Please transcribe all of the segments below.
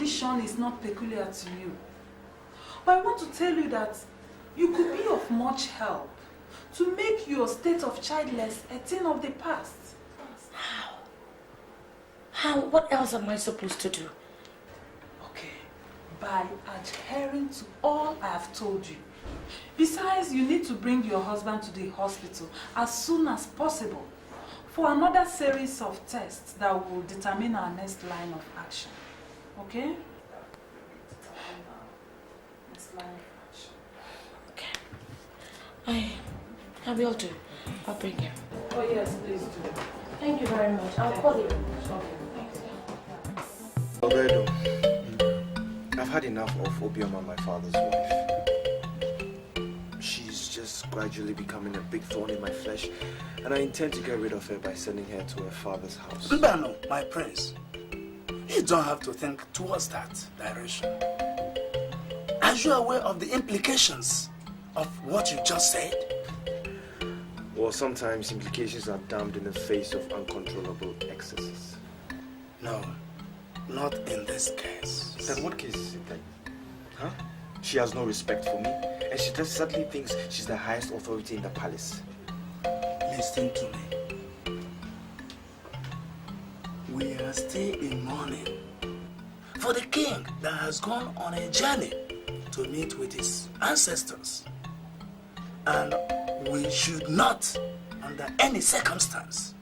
condition is not peculiar to you. But I want to tell you that you could be of much help to make your state of childless a thing of the past. How? How? What else am I supposed to do? Okay, by adhering to all I have told you. Besides, you need to bring your husband to the hospital as soon as possible for another series of tests that will determine our next line of action. Okay? Next line of action. Okay. I will do. I'll bring him. Oh yes, please do. Thank you very much. I'll call you. Alberto, I've had enough of Obioma, my father's wife. She's just gradually becoming a big thorn in my flesh, and I intend to get rid of her by sending her to her father's house. Mbano, my prince, you don't have to think towards that direction. Are you aware of the implications of what you just said? Well, sometimes implications are damned in the face of uncontrollable excesses. No, not in this case. Then what case is it then? Huh? She has no respect for me, and she just suddenly thinks she's the highest authority in the palace. Listen to me. We are still in mourning for the king that has gone on a journey to meet with his ancestors. And we should not, under any circumstance,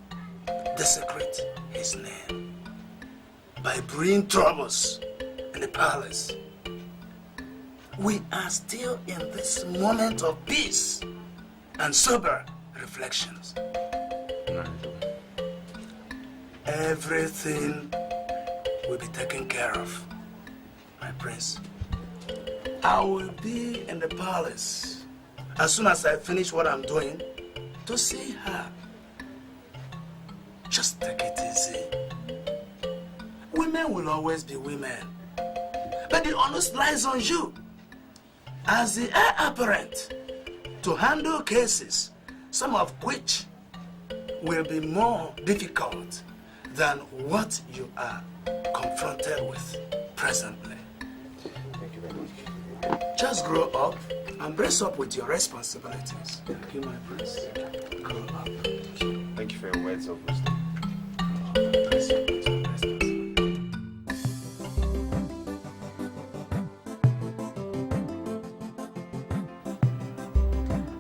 desecrate his name by bringing troubles in the palace. We are still in this moment of peace and sober reflections. Everything will be taken care of, my prince. I will be in the palace as soon as I finish what I'm doing to see her. Just take it easy. Women will always be women, but the onus lies on you as the heir apparent to handle cases, some of which will be more difficult than what you are confronted with presently. Thank you very much. Just grow up and brace up with your responsibilities. Thank you, my prince. Grow up. Thank you for your words of wisdom. Brace up with your responsibilities.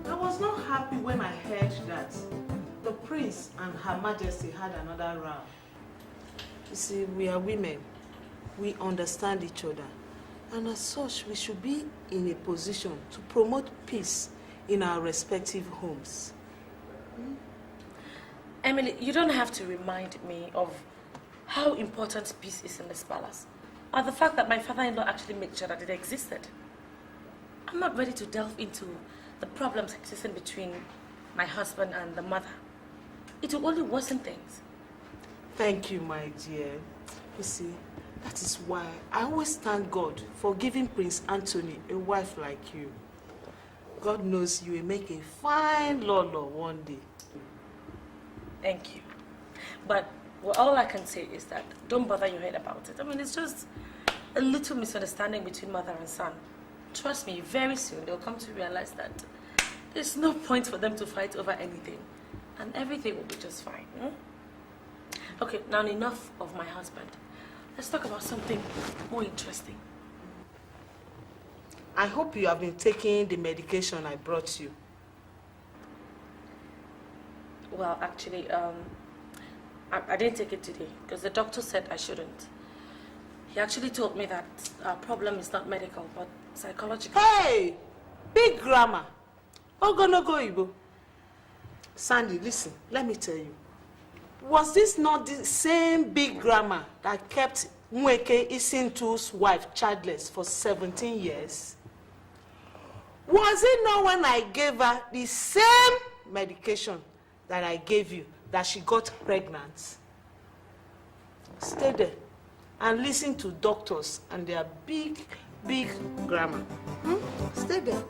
I was not happy when I heard that the prince and Her Majesty had another row. You see, we are women. We understand each other. And as such, we should be in a position to promote peace in our respective homes. Emily, you don't have to remind me of how important peace is in this palace, or the fact that my father-in-law actually made sure that it existed. I'm not ready to delve into the problems existing between my husband and the mother. It will only worsen things. Thank you, my dear. You see, that is why I always thank God for giving Prince Anthony a wife like you. God knows you will make a fine Lolo one day. Thank you. But all I can say is that don't bother your head about it. I mean, it's just a little misunderstanding between mother and son. Trust me, very soon they'll come to realize that there's no point for them to fight over anything. And everything will be just fine. Okay, now enough of my husband. Let's talk about something more interesting. I hope you have been taking the medication I brought you. Well, actually, I didn't take it today because the doctor said I shouldn't. He actually told me that our problem is not medical, but psychological. Hey! Big grammar. Ogonogo Igbo. Sandy, listen, let me tell you. Was this not the same big grammar that kept Nweke Isintu's wife childless for 17 years? Was it not when I gave her the same medication that I gave you that she got pregnant? Stay there and listen to doctors and their big grammar. Stay there.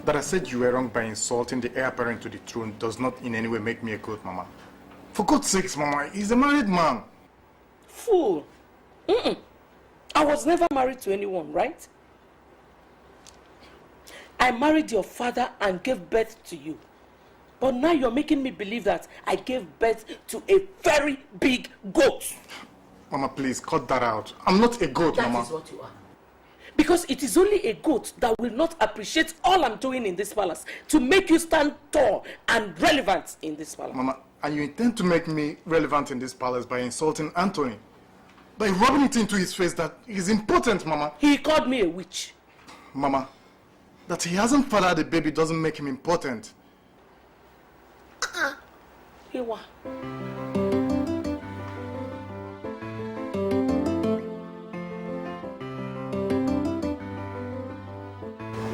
That I said you were wrong by insulting the heir apparent to the throne does not in any way make me a goat, Mama. For God's sakes, Mama, he's a married man. Fool. I was never married to anyone, right? I married your father and gave birth to you. But now you're making me believe that I gave birth to a very big goat. Mama, please, cut that out. I'm not a goat, Mama. That is what you are. Because it is only a goat that will not appreciate all I'm doing in this palace to make you stand tall and relevant in this palace. Mama, and you intend to make me relevant in this palace by insulting Anthony? By rubbing it into his face that he's impotent, Mama? He called me a witch. Mama, that he hasn't fathered a baby doesn't make him important. Hewa.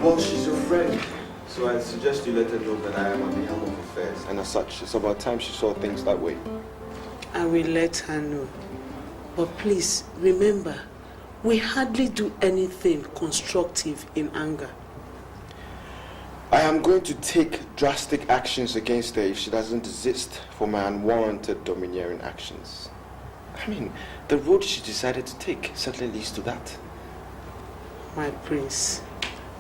Well, she's your friend, so I suggest you let her know that I am at the helm of affairs. And as such, it's about time she saw things that way. I will let her know. But please, remember, we hardly do anything constructive in anger. I am going to take drastic actions against her if she doesn't desist from my unwarranted domineering actions. I mean, the road she decided to take certainly leads to that. My prince,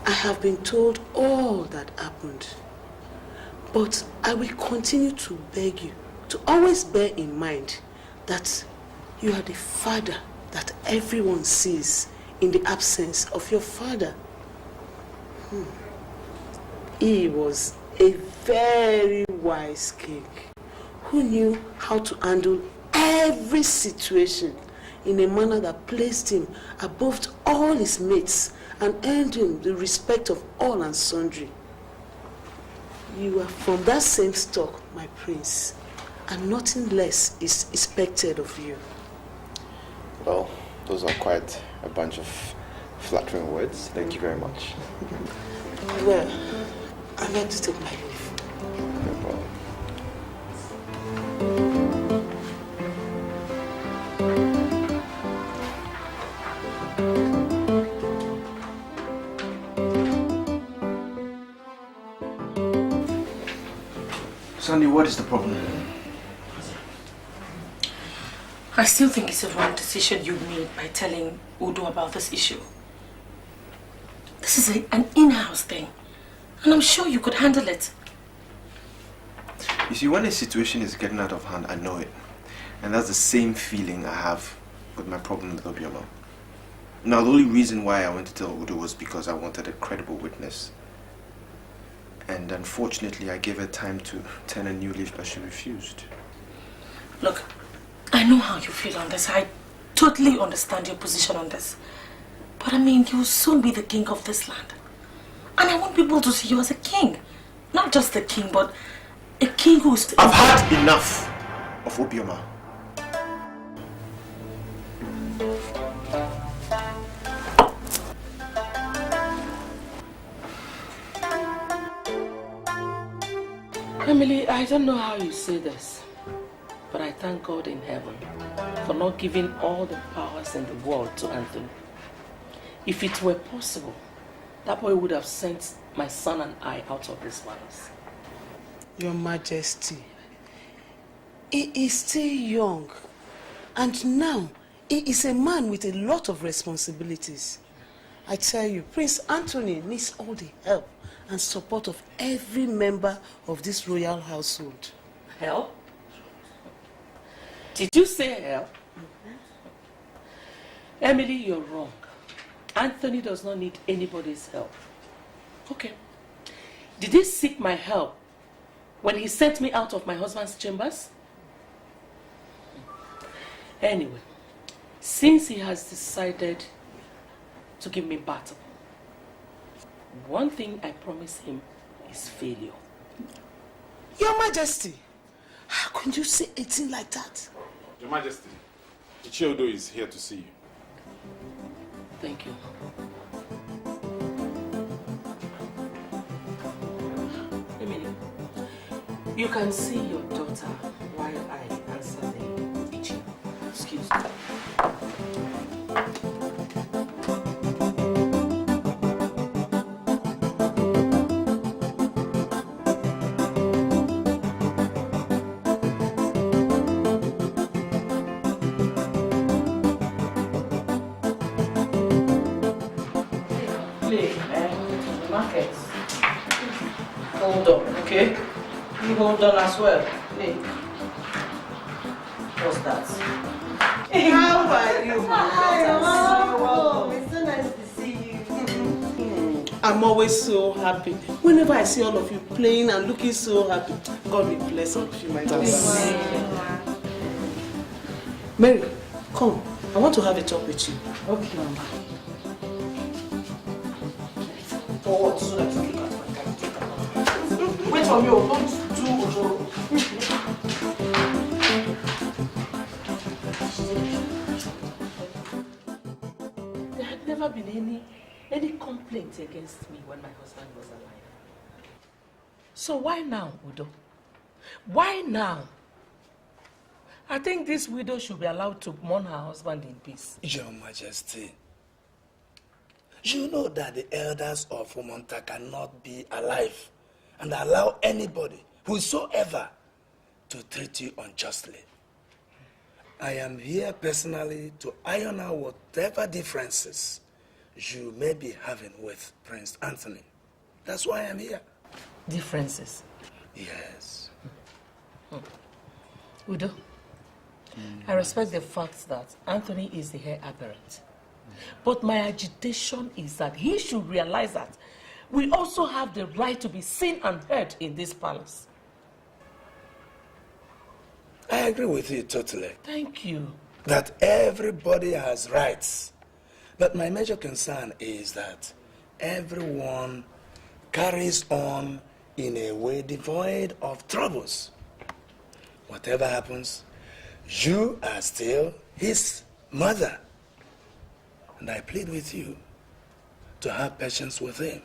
I have been told all that happened. But I will continue to beg you to always bear in mind that you are the father that everyone sees in the absence of your father. He was a very wise king who knew how to handle every situation in a manner that placed him above all his mates and earned him the respect of all and sundry. You are from that same stock, my prince, and nothing less is expected of you. Well, those are quite a bunch of flattering words. Thank you very much. Well, I'm going to take my leave. No problem. Sandy, what is the problem? I still think it's a wrong decision you made by telling Udo about this issue. This is an in-house thing, and I'm sure you could handle it. You see, when a situation is getting out of hand, I know it. And that's the same feeling I have with my problem with Obioma. Now, the only reason why I went to tell Udo was because I wanted a credible witness. And unfortunately, I gave her time to turn a new leaf, but she refused. Look, I know how you feel on this. I totally understand your position on this. But I mean, you'll soon be the king of this land. And I want people to see you as a king. Not just a king, but a king who's... I've had enough of Obioma. Emily, I don't know how you say this, but I thank God in heaven for not giving all the powers in the world to Anthony. If it were possible, that boy would have sent my son and I out of this palace. Your Majesty, he is still young, and now he is a man with a lot of responsibilities. I tell you, Prince Anthony needs all the help and support of every member of this royal household. Help? Did you say help? Emily, you're wrong. Anthony does not need anybody's help. Okay. Did he seek my help when he sent me out of my husband's chambers? Anyway, since he has decided to give me battle, one thing I promise him is failure. Your Majesty, how could you say a thing like that? Your Majesty, Ichiodo is here to see you. Thank you. Emily, you can see your daughter while I answer the Ichi. Excuse me. hold on, okay? You hold on as well. Hey. What's that? How are you? Hi, it's so nice to see you. I'm always so happy. Whenever I see all of you playing and looking so happy, God will bless all of you, my daughter. Mary, come. I want to have a talk with you. Okay, Mama. For what? So that you look at my character. Wait for me, don't do ojoro. There had never been any complaint against me when my husband was alive. So why now, Udo? Why now? I think this widow should be allowed to mourn her husband in peace. Your Majesty, you know that the elders of Umonta cannot be alive and allow anybody, whosoever, to treat you unjustly. I am here personally to iron out whatever differences you may be having with Prince Anthony. That's why I'm here. Differences? Yes. Udo, I respect the fact that Anthony is the heir apparent. But my agitation is that he should realize that we also have the right to be seen and heard in this palace. I agree with you totally. Thank you. That everybody has rights. But my major concern is that everyone carries on in a way devoid of troubles. Whatever happens, you are still his mother. And I plead with you to have patience with him,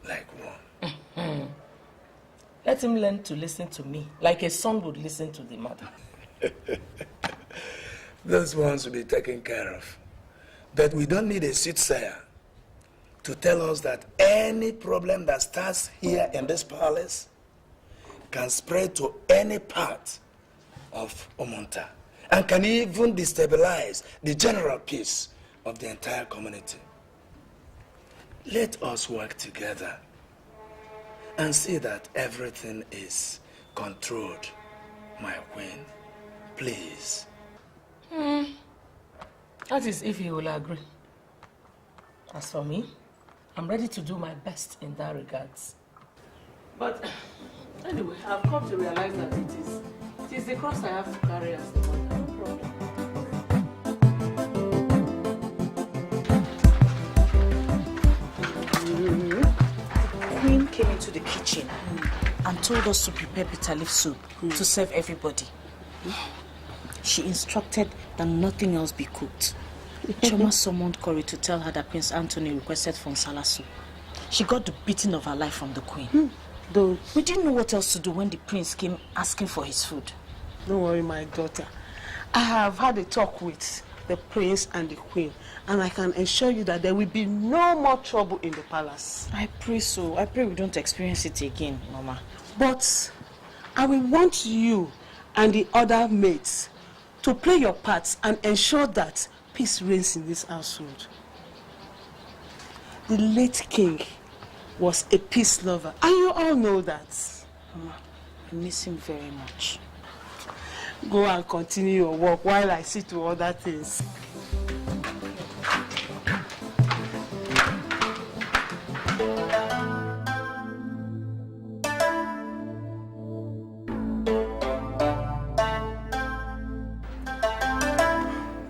like one. Let him learn to listen to me, like a son would listen to the mother. Those ones will be taken care of. But we don't need a soothsayer to tell us that any problem that starts here in this palace can spread to any part of Umonta and can even destabilize the general peace of the entire community. Let us work together and see that everything is controlled, my queen. Please. That is if he will agree. As for me, I'm ready to do my best in that regards. But anyway, I've come to realize that it is the cross I have to carry as the mother. No problem. The queen came into the kitchen and told us to prepare bitter leaf soup to serve everybody. She instructed that nothing else be cooked. Choma summoned Corey to tell her that Prince Anthony requested Fonsala soup. She got the beating of her life from the queen. We didn't know what else to do when the prince came asking for his food. Don't worry, my daughter. I have had a talk with the prince and the queen, and I can assure you that there will be no more trouble in the palace. I pray so. I pray we don't experience it again, Mama. But I will want you and the other maids to play your parts and ensure that peace reigns in this household. The late king was a peace lover, and you all know that. Mama, I miss him very much. Go and continue your work while I see to other things.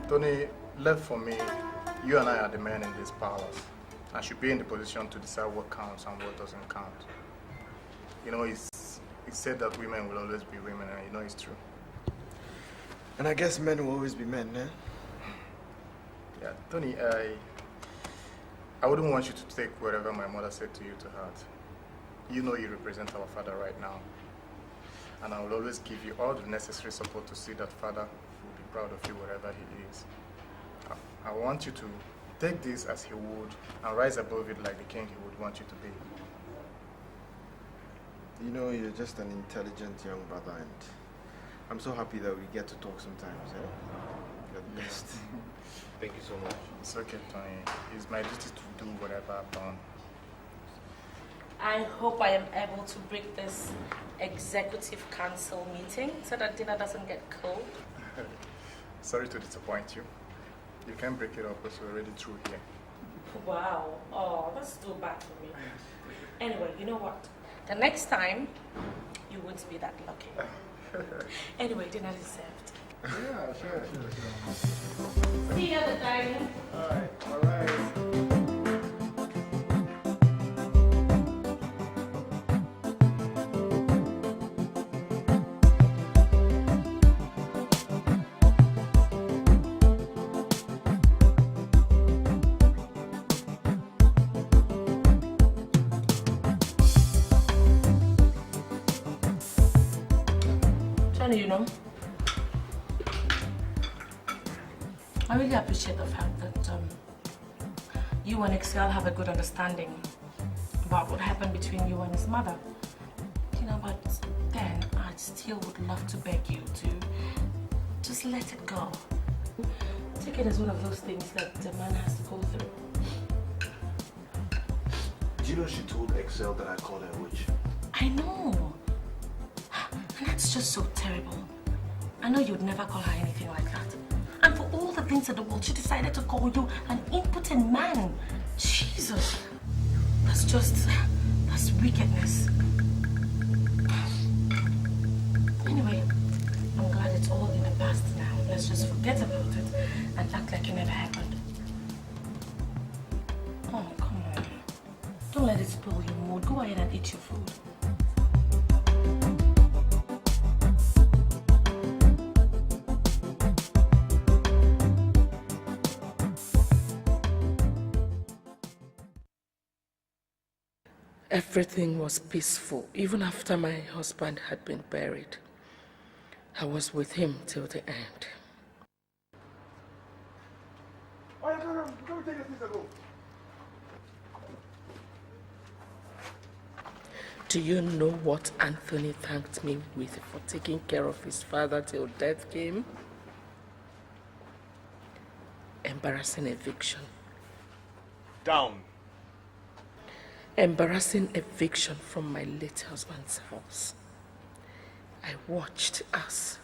Tony, left for me, you and I are the men in this palace. I should be in the position to decide what counts and what doesn't count. You know, it's said that women will always be women, and you know it's true. And I guess men will always be men, eh? Yeah, Tony, I wouldn't want you to take whatever my mother said to you to heart. You know you represent our father right now. And I will always give you all the necessary support to see that father will be proud of you wherever he is. I want you to take this as he would and rise above it like the king he would want you to be. You know, you're just an intelligent young brother, and I'm so happy that we get to talk sometimes, eh? You're the best. Thank you so much. It's okay, Tony. It's my duty to do whatever I've done. I hope I am able to break this executive council meeting so that dinner doesn't get cold. Sorry to disappoint you. You can break it up because we're already through here. Wow. Oh, that's too bad for me. Anyway, you know what? The next time, you won't be that lucky. Anyway, dinner is served. Yeah, sure. See you at the dining. All right. Johnny, you know, I really appreciate the fact that you and Excel have a good understanding about what happened between you and his mother. You know, but then I still would love to beg you to just let it go. Take it as one of those things that the man has to go through. Do you know she told Excel that I called her a witch? I know. And that's just so terrible. I know you'd never call her anything like that. And for all the things in the world, she decided to call you an impotent man. Jesus. That's wickedness. Anyway, I'm glad it's all in the past now. Let's just forget about it and act like it never happened. Oh, come on. Don't let it spoil your mood. Go ahead and eat your food. Everything was peaceful, even after my husband had been buried. I was with him till the end. Do you know what Anthony thanked me with for taking care of his father till death came? Embarrassing eviction. Down. Embarrassing eviction from my late husband's house. I watched us.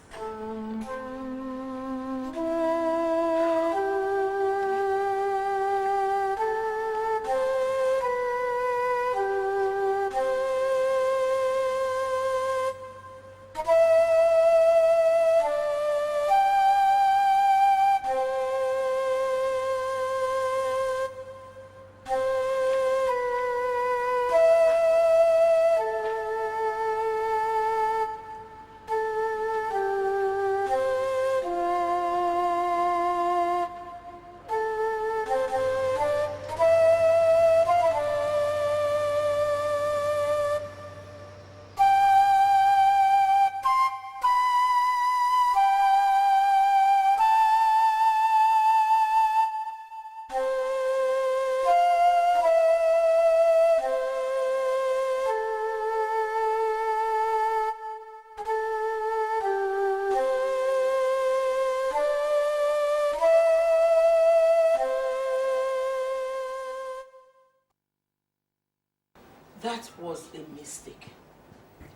That was a mistake.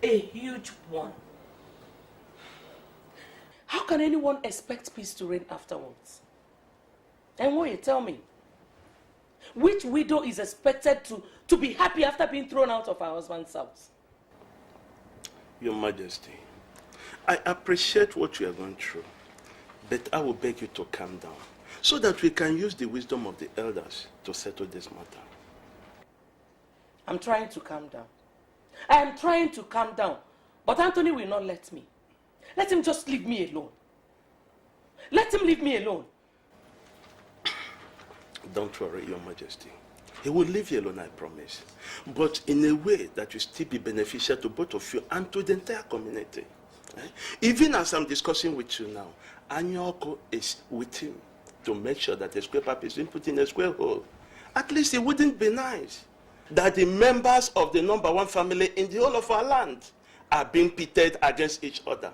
A huge one. How can anyone expect peace to reign afterwards? And what you tell me? Which widow is expected to be happy after being thrown out of her husband's house? Your Majesty, I appreciate what you are going through, but I will beg you to calm down so that we can use the wisdom of the elders to settle this matter. I'm trying to calm down. I am trying to calm down. But Anthony will not let me. Let him just leave me alone. Let him leave me alone. Don't worry, Your Majesty. He will leave you alone, I promise. But in a way that will still be beneficial to both of you and to the entire community. Even as I'm discussing with you now, Anyoko is with him to make sure that the square pipe is being put in a square hole. At least it wouldn't be nice that the members of the number one family in the whole of our land are being pitted against each other.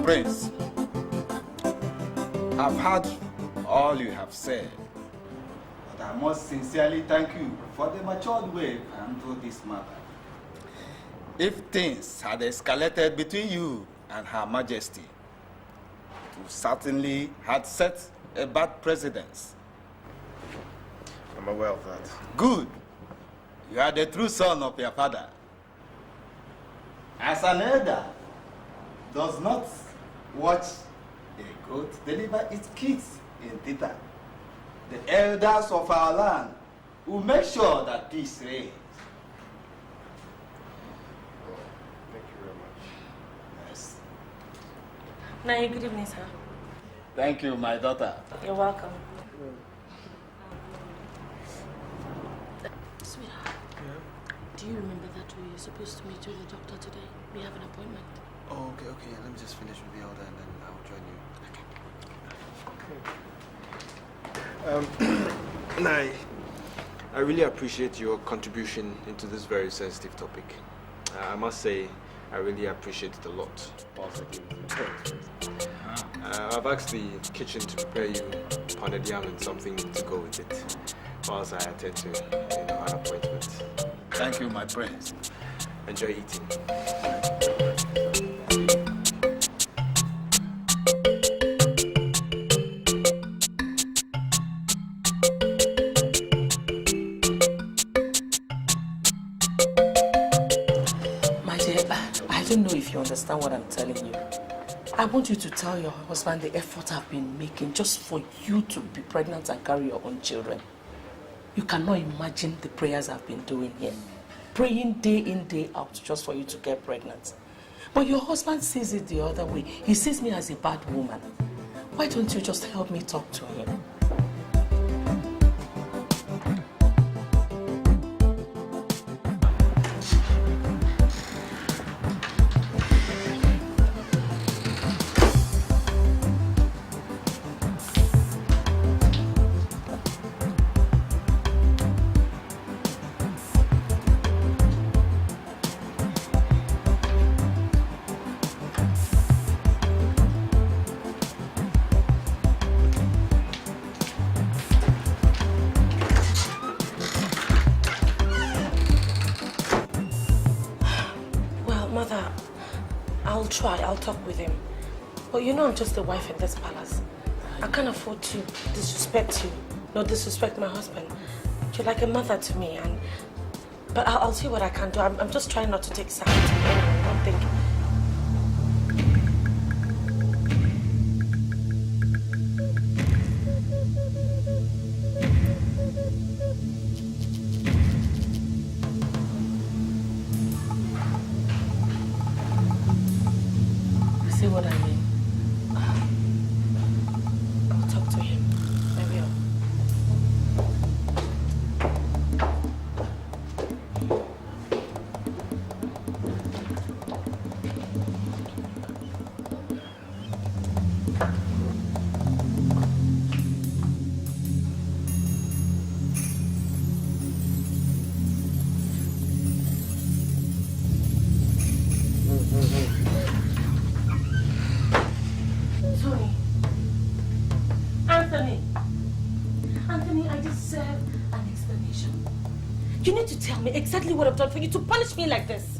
Prince, I've heard all you have said, but I must sincerely thank you for the matured way you handled this matter. If things had escalated between you and Her Majesty, it would certainly had set a bad precedent. I'm aware of that. Good. You are the true son of your father. As an elder does not watch a goat deliver its kids in theater, the elders of our land will make sure that peace reigns. Thank you very much. Yes. Naya, good evening, sir. Thank you, my daughter. You're welcome. Sweetheart, do you remember that we were supposed to meet with the doctor today? We have an appointment. Oh, okay. Let me just finish with the elder and then I'll join you. Nai, I really appreciate your contribution into this very sensitive topic. I must say, I really appreciate it a lot. I've asked the kitchen to prepare you pounded yam and something to go with it, whilst I attend to an appointment. Thank you, my prince. Enjoy eating. My dear, I don't know if you understand what I'm telling you. I want you to tell your husband the effort I've been making just for you to be pregnant and carry your own children. You cannot imagine the prayers I've been doing here. Praying day in, day out just for you to get pregnant. But your husband sees it the other way. He sees me as a bad woman. Why don't you just help me talk to him? I'll talk with him. But you know I'm just the wife in this palace. I can't afford to disrespect you, nor disrespect my husband. You're like a mother to me, but I'll see what I can do. I'm just trying not to take sides. I don't think. See what I mean? I'll talk to him. I will. Exactly what I've done for you to punish me like this.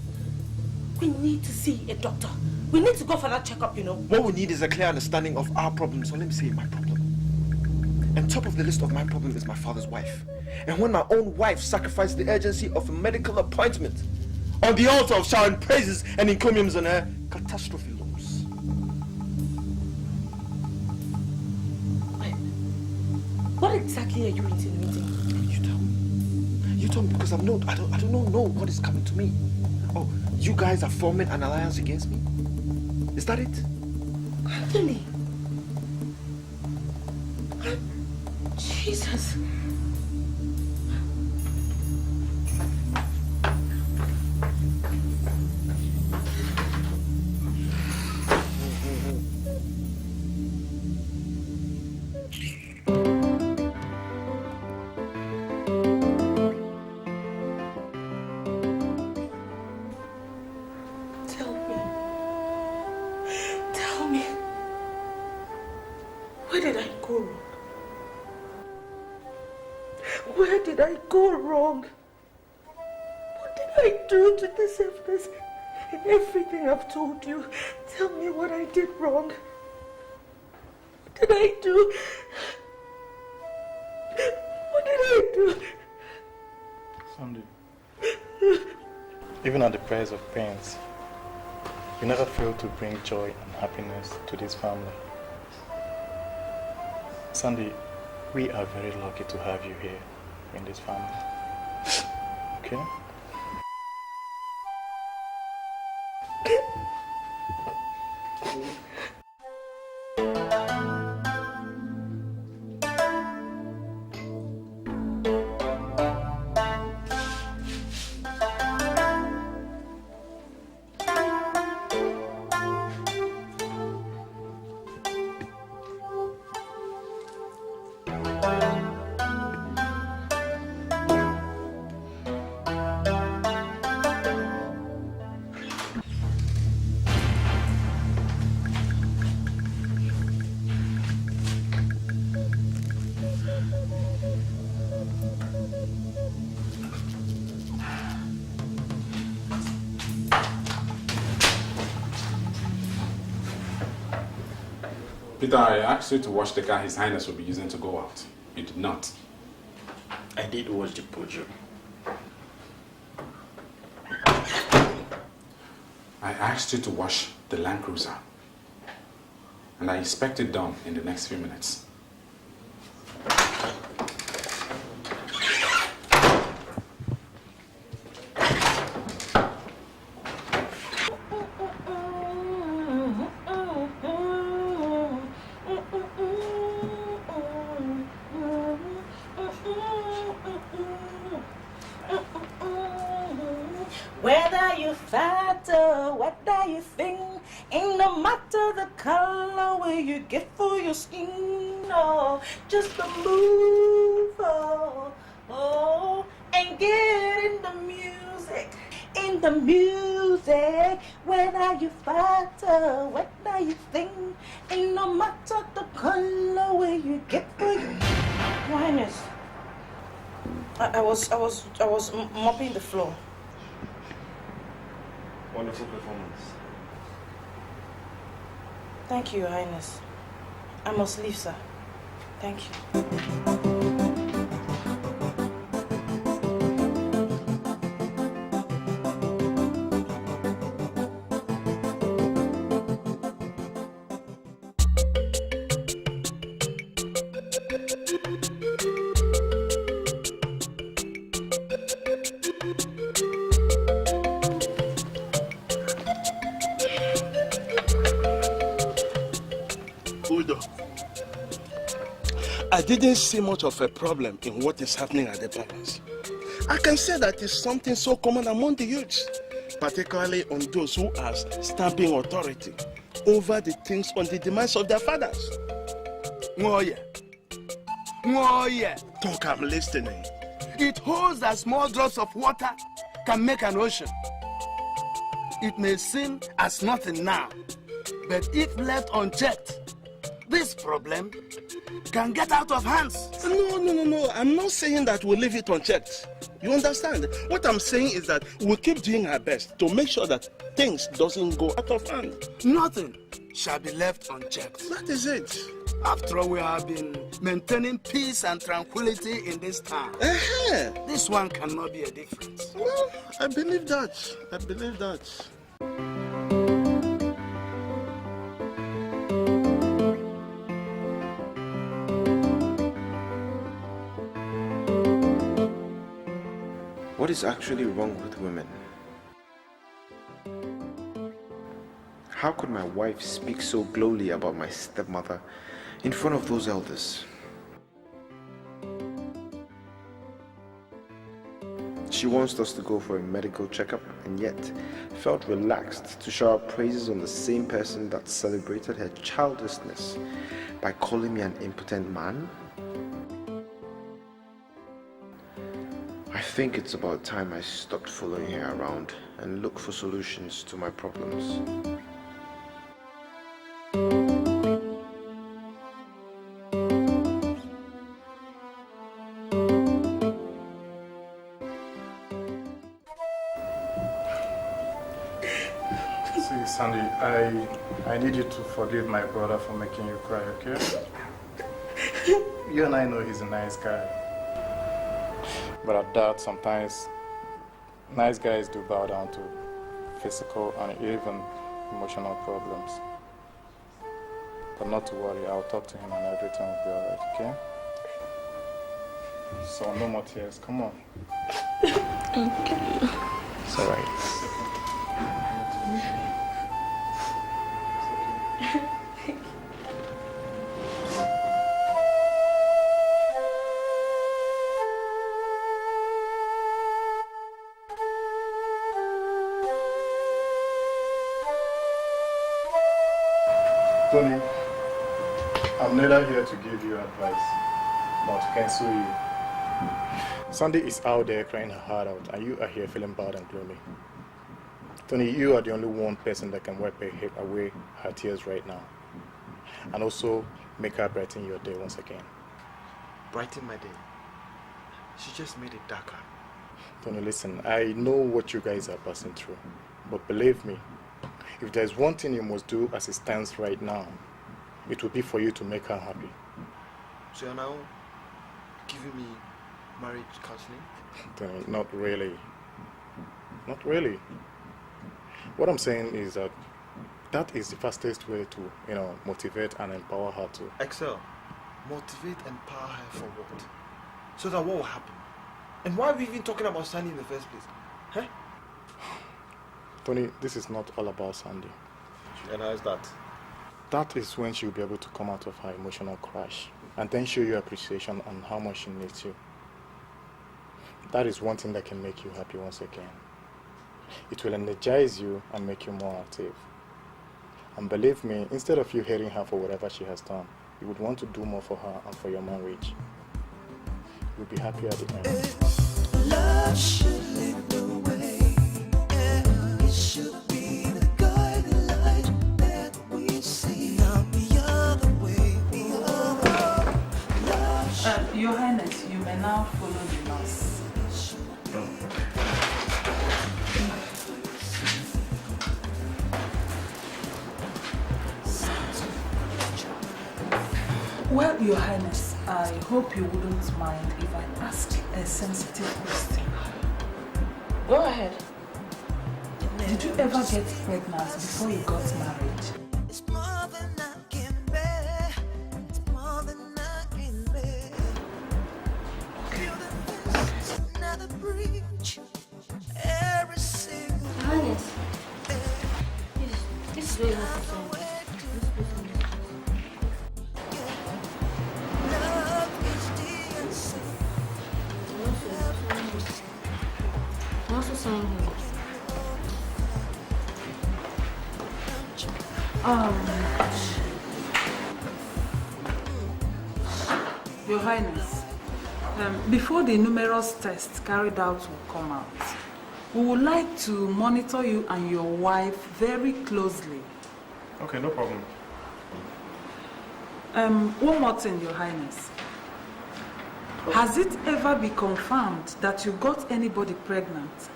We need to see a doctor. We need to go for that checkup, you know. What we need is a clear understanding of our problem. So let me say my problem. And top of the list of my problem is my father's wife. And when my own wife sacrificed the urgency of a medical appointment on the altar of showering praises and encomiums on her, catastrophe looms. Wait. What exactly are you insinuating? You tell me, because I don't know what is coming to me. Oh, you guys are forming an alliance against me? Is that it? Anthony! Jesus! Tell me. Where did I go wrong? Where did I go wrong? What did I do to deserve this? Everything I've told you, tell me what I did wrong. What did I do? What did I do? Sandy, even at the price of pains, you never fail to bring joy and happiness to this family. Sandy, we are very lucky to have you here in this family. Okay? Peter, I asked you to wash the car His Highness will be using to go out. You did not. I did wash the Peugeot. I asked you to wash the Land Cruiser. And I expect it done in the next few minutes. Whether you fat or whether you thin, ain't no matter the color where you get for your skin. Oh, just a move, and get in the music. In the music, whether you fat or whether you thin, ain't no matter the color where you get for your. Your Highness, I was mopping the floor. Wonderful performance. Thank you, Your Highness. I must leave, sir. Thank you. I didn't see much of a problem in what is happening at the palace. I can say that it's something so common among the youths, particularly on those who are stamping authority over the things on the demise of their fathers. Ngoye. Talk, I'm listening. It holds that small drops of water can make an ocean. It may seem as nothing now, but if left unchecked, this problem can get out of hands. No. I'm not saying that we'll leave it unchecked. You understand? What I'm saying is that we'll keep doing our best to make sure that things doesn't go out of hand. Nothing shall be left unchecked. That is it. After all, we have been maintaining peace and tranquility in this town. This one cannot be a difference. Well, I believe that. I believe that. What is actually wrong with women? How could my wife speak so glowly about my stepmother in front of those elders? She wants us to go for a medical checkup and yet felt relaxed to shower praises on the same person that celebrated her childlessness by calling me an impotent man? I think it's about time I stopped following her around and look for solutions to my problems. See, Sandy, I need you to forgive my brother for making you cry, okay? You and I know he's a nice guy. But at that, sometimes nice guys do bow down to physical and even emotional problems. But not to worry, I'll talk to him and everything will be alright, okay? So no more tears, come on. Thank you. It's alright. Tony, I'm neither here to give you advice, nor to cancel you. Sandy is out there crying her heart out, and you are here feeling bad and gloomy. Tony, you are the only one person that can wipe away her tears right now, and also make her brighten your day once again. Brighten my day. She just made it darker. Tony, listen, I know what you guys are passing through, but believe me, if there's one thing you must do as it stands right now, it will be for you to make her happy. So you're now giving me marriage counseling? Tony, not really. Not really. What I'm saying is that that is the fastest way to, motivate and empower her to. Excel, motivate and empower her for what? So that what will happen? And why are we even talking about Sandy in the first place? Huh? Tony, this is not all about Sandy. And how is that? That is when she'll be able to come out of her emotional crash and then show you appreciation on how much she needs you. That is one thing that can make you happy once again. It will energize you and make you more active. And believe me, instead of you hating her for whatever she has done, you would want to do more for her and for your marriage. You'll be happy at the end. Love should lead the way. It should be the guiding light that we see. Not the other way. Your Highness, you may now follow the nurse. Well, Your Highness, I hope you wouldn't mind if I ask a sensitive question. Go ahead. Did you ever get pregnant before you got married? It's more than I can bear. It's more than I can bear. Another breach. Every single Highness, this is really necessary. I'm also saying here. Your Highness, before the numerous tests carried out will come out, we would like to monitor you and your wife very closely. Okay, no problem. One more thing, Your Highness. Has it ever been confirmed that you got anybody pregnant?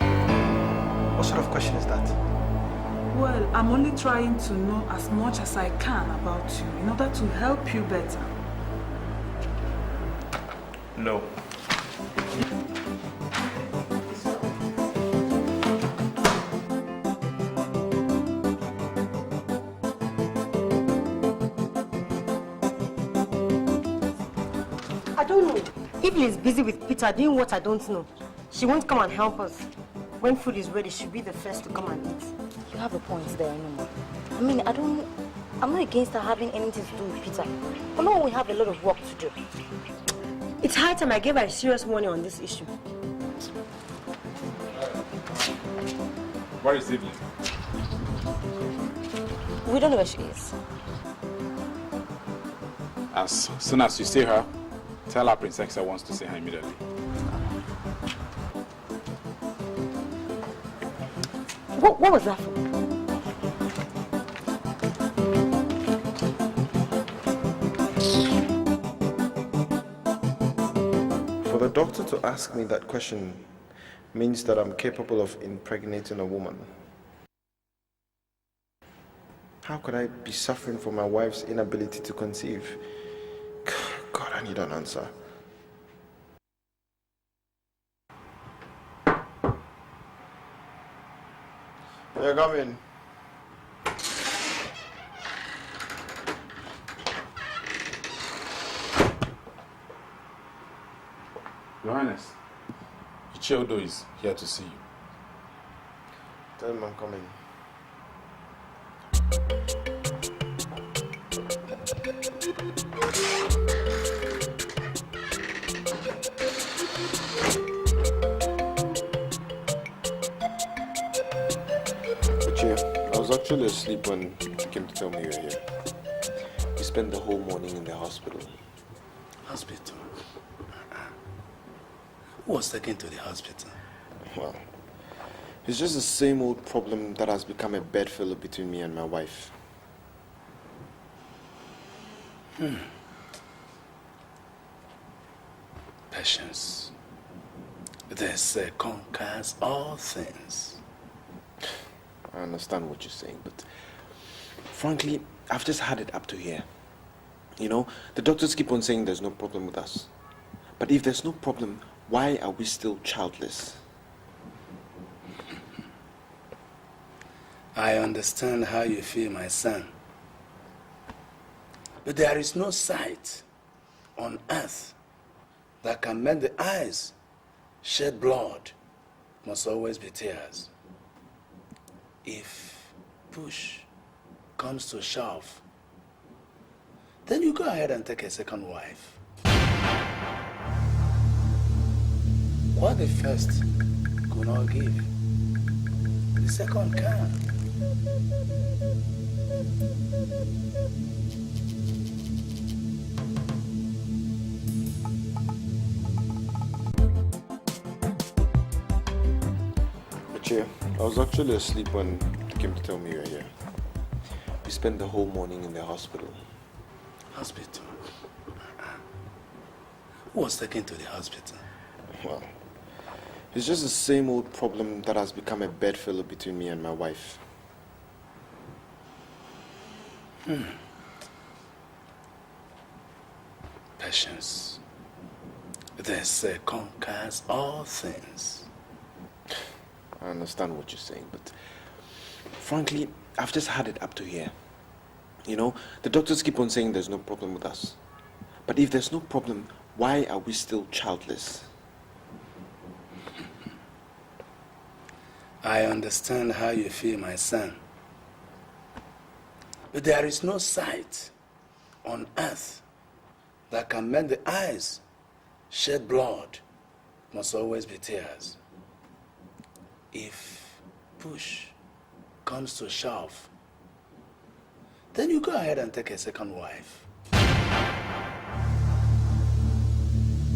What sort of question is that? Well, I'm only trying to know as much as I can about you in order to help you better. No. I don't know. Evelyn is busy with Peter doing what I don't know. She won't come and help us. When food is ready, she'll be the first to come and eat. You have a point there, Anoma. I mean, I'm not against her having anything to do with Peter. But no, we have a lot of work to do. It's high time I gave her a serious warning on this issue. Where is Evelyn? We don't know where she is. As soon as you see her, tell her Princess wants to see her immediately. What was that for? For the doctor to ask me that question means that I'm capable of impregnating a woman. How could I be suffering from my wife's inability to conceive? God, I need an answer. Yeah, come in. Your Highness, Ichiodo is here to see you. Tell him I'm coming. I was actually asleep when you came to tell me you were here. We spent the whole morning in the hospital. Hospital? Who was taken to the hospital? Well, it's just the same old problem that has become a bedfellow between me and my wife. Patience. This conquers all things. I understand what you're saying, but frankly, I've just had it up to here. You know, the doctors keep on saying there's no problem with us. But if there's no problem, why are we still childless? I understand how you feel, my son. But there is no sight on earth that can make the eyes shed blood. Must always be tears. If push comes to shove, then you go ahead and take a second wife. What the first could not give, the second can. I was actually asleep when you came to tell me you were here. We spent the whole morning in the hospital. Hospital? Who was taken to the hospital? Well, it's just the same old problem that has become a bedfellow between me and my wife. Patience. This conquers all things. I understand what you're saying, but frankly, I've just had it up to here. You know, the doctors keep on saying there's no problem with us. But if there's no problem, why are we still childless? I understand how you feel, my son. But there is no sight on earth that can make the eyes shed blood. Must always be tears. If push comes to shove, then you go ahead and take a second wife.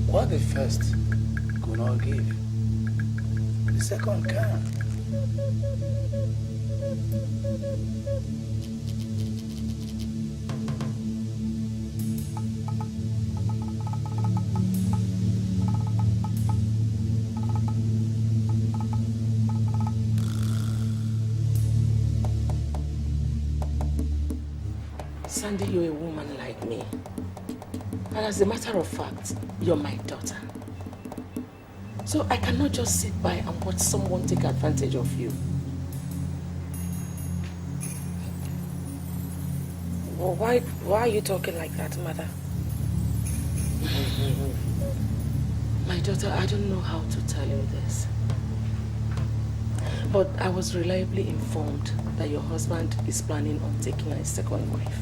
What the first could not give, the second can. Sandy, you're a woman like me. And as a matter of fact, you're my daughter. So I cannot just sit by and watch someone take advantage of you. Well, why are you talking like that, Mother? My daughter, I don't know how to tell you this. But I was reliably informed that your husband is planning on taking a second wife.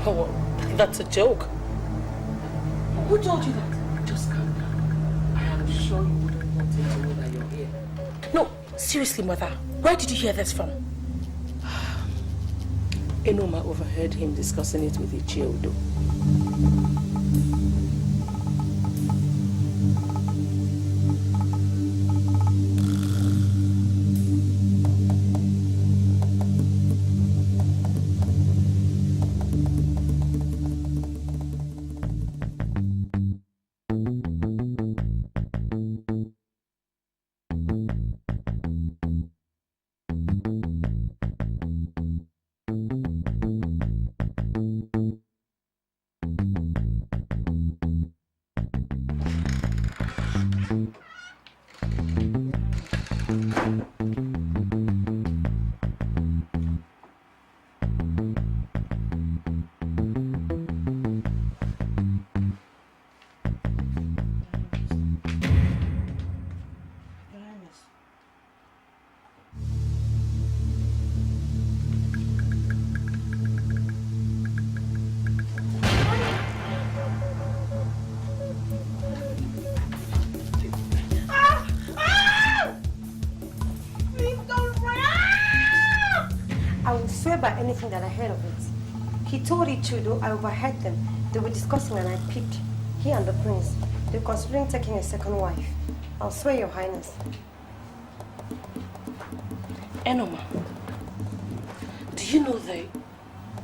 Oh, that's a joke. Who told you that? Just calm down. I am sure you wouldn't want him to know that you're here. No, seriously, Mother. Where did you hear this from? Enoma overheard him discussing it with Ichiodo. swear by anything that I heard of it. He told Ichu, though I overheard them. They were discussing and I peeped. He and the prince. They're considering taking a second wife. I'll swear, Your Highness. Enoma, do you know the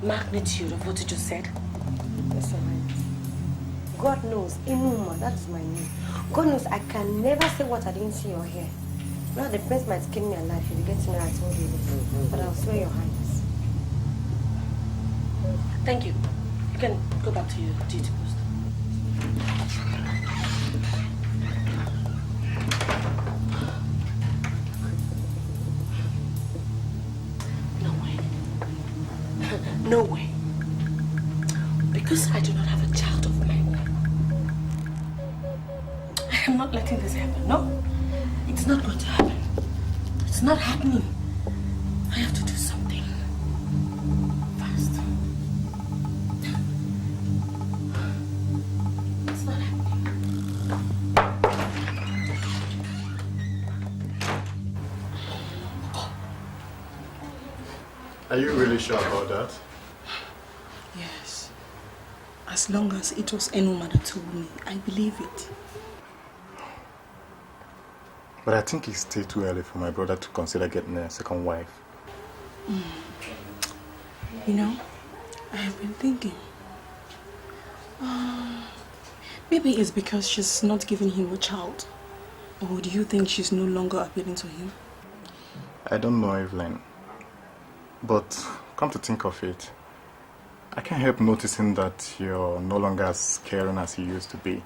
magnitude of what you just said? Yes, Your Highness. God knows, Enoma, that is my name. God knows I can never say what I didn't see or hear. Now the prince might skin me alive if you get to know I told you this. But I'll swear, Your Highness. Thank you. You can go back to your duty post. No way. No way. Because I do not have a child of my own, I am not letting this happen. No, it's not going to happen. It's not happening. I have to do something fast. It's not happening. Are you really sure about that? Yes. As long as it was Enoma that told me, I believe it. But I think it's still too early for my brother to consider getting a second wife. You know, I have been thinking. Maybe it's because she's not giving him a child. Or do you think she's no longer appealing to him? I don't know, Evelyn. But come to think of it, I can't help noticing that you're no longer as caring as you used to be.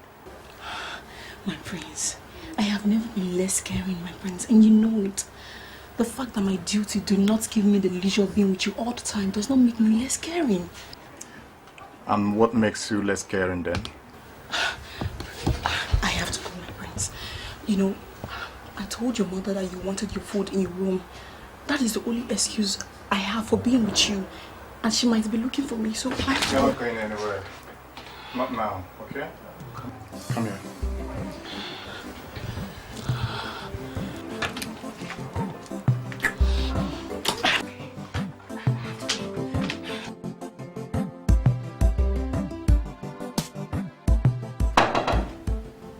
My prince, I have never been less caring, my prince, and you know it. The fact that my duty do not give me the leisure of being with you all the time does not make me less caring. And what makes you less caring then? I have to go, my prince. You know, I told your mother that you wanted your food in your room. That is the only excuse I have for being with you. And she might be looking for me, so I have to You're go. not going anywhere. Not now, okay? Come here.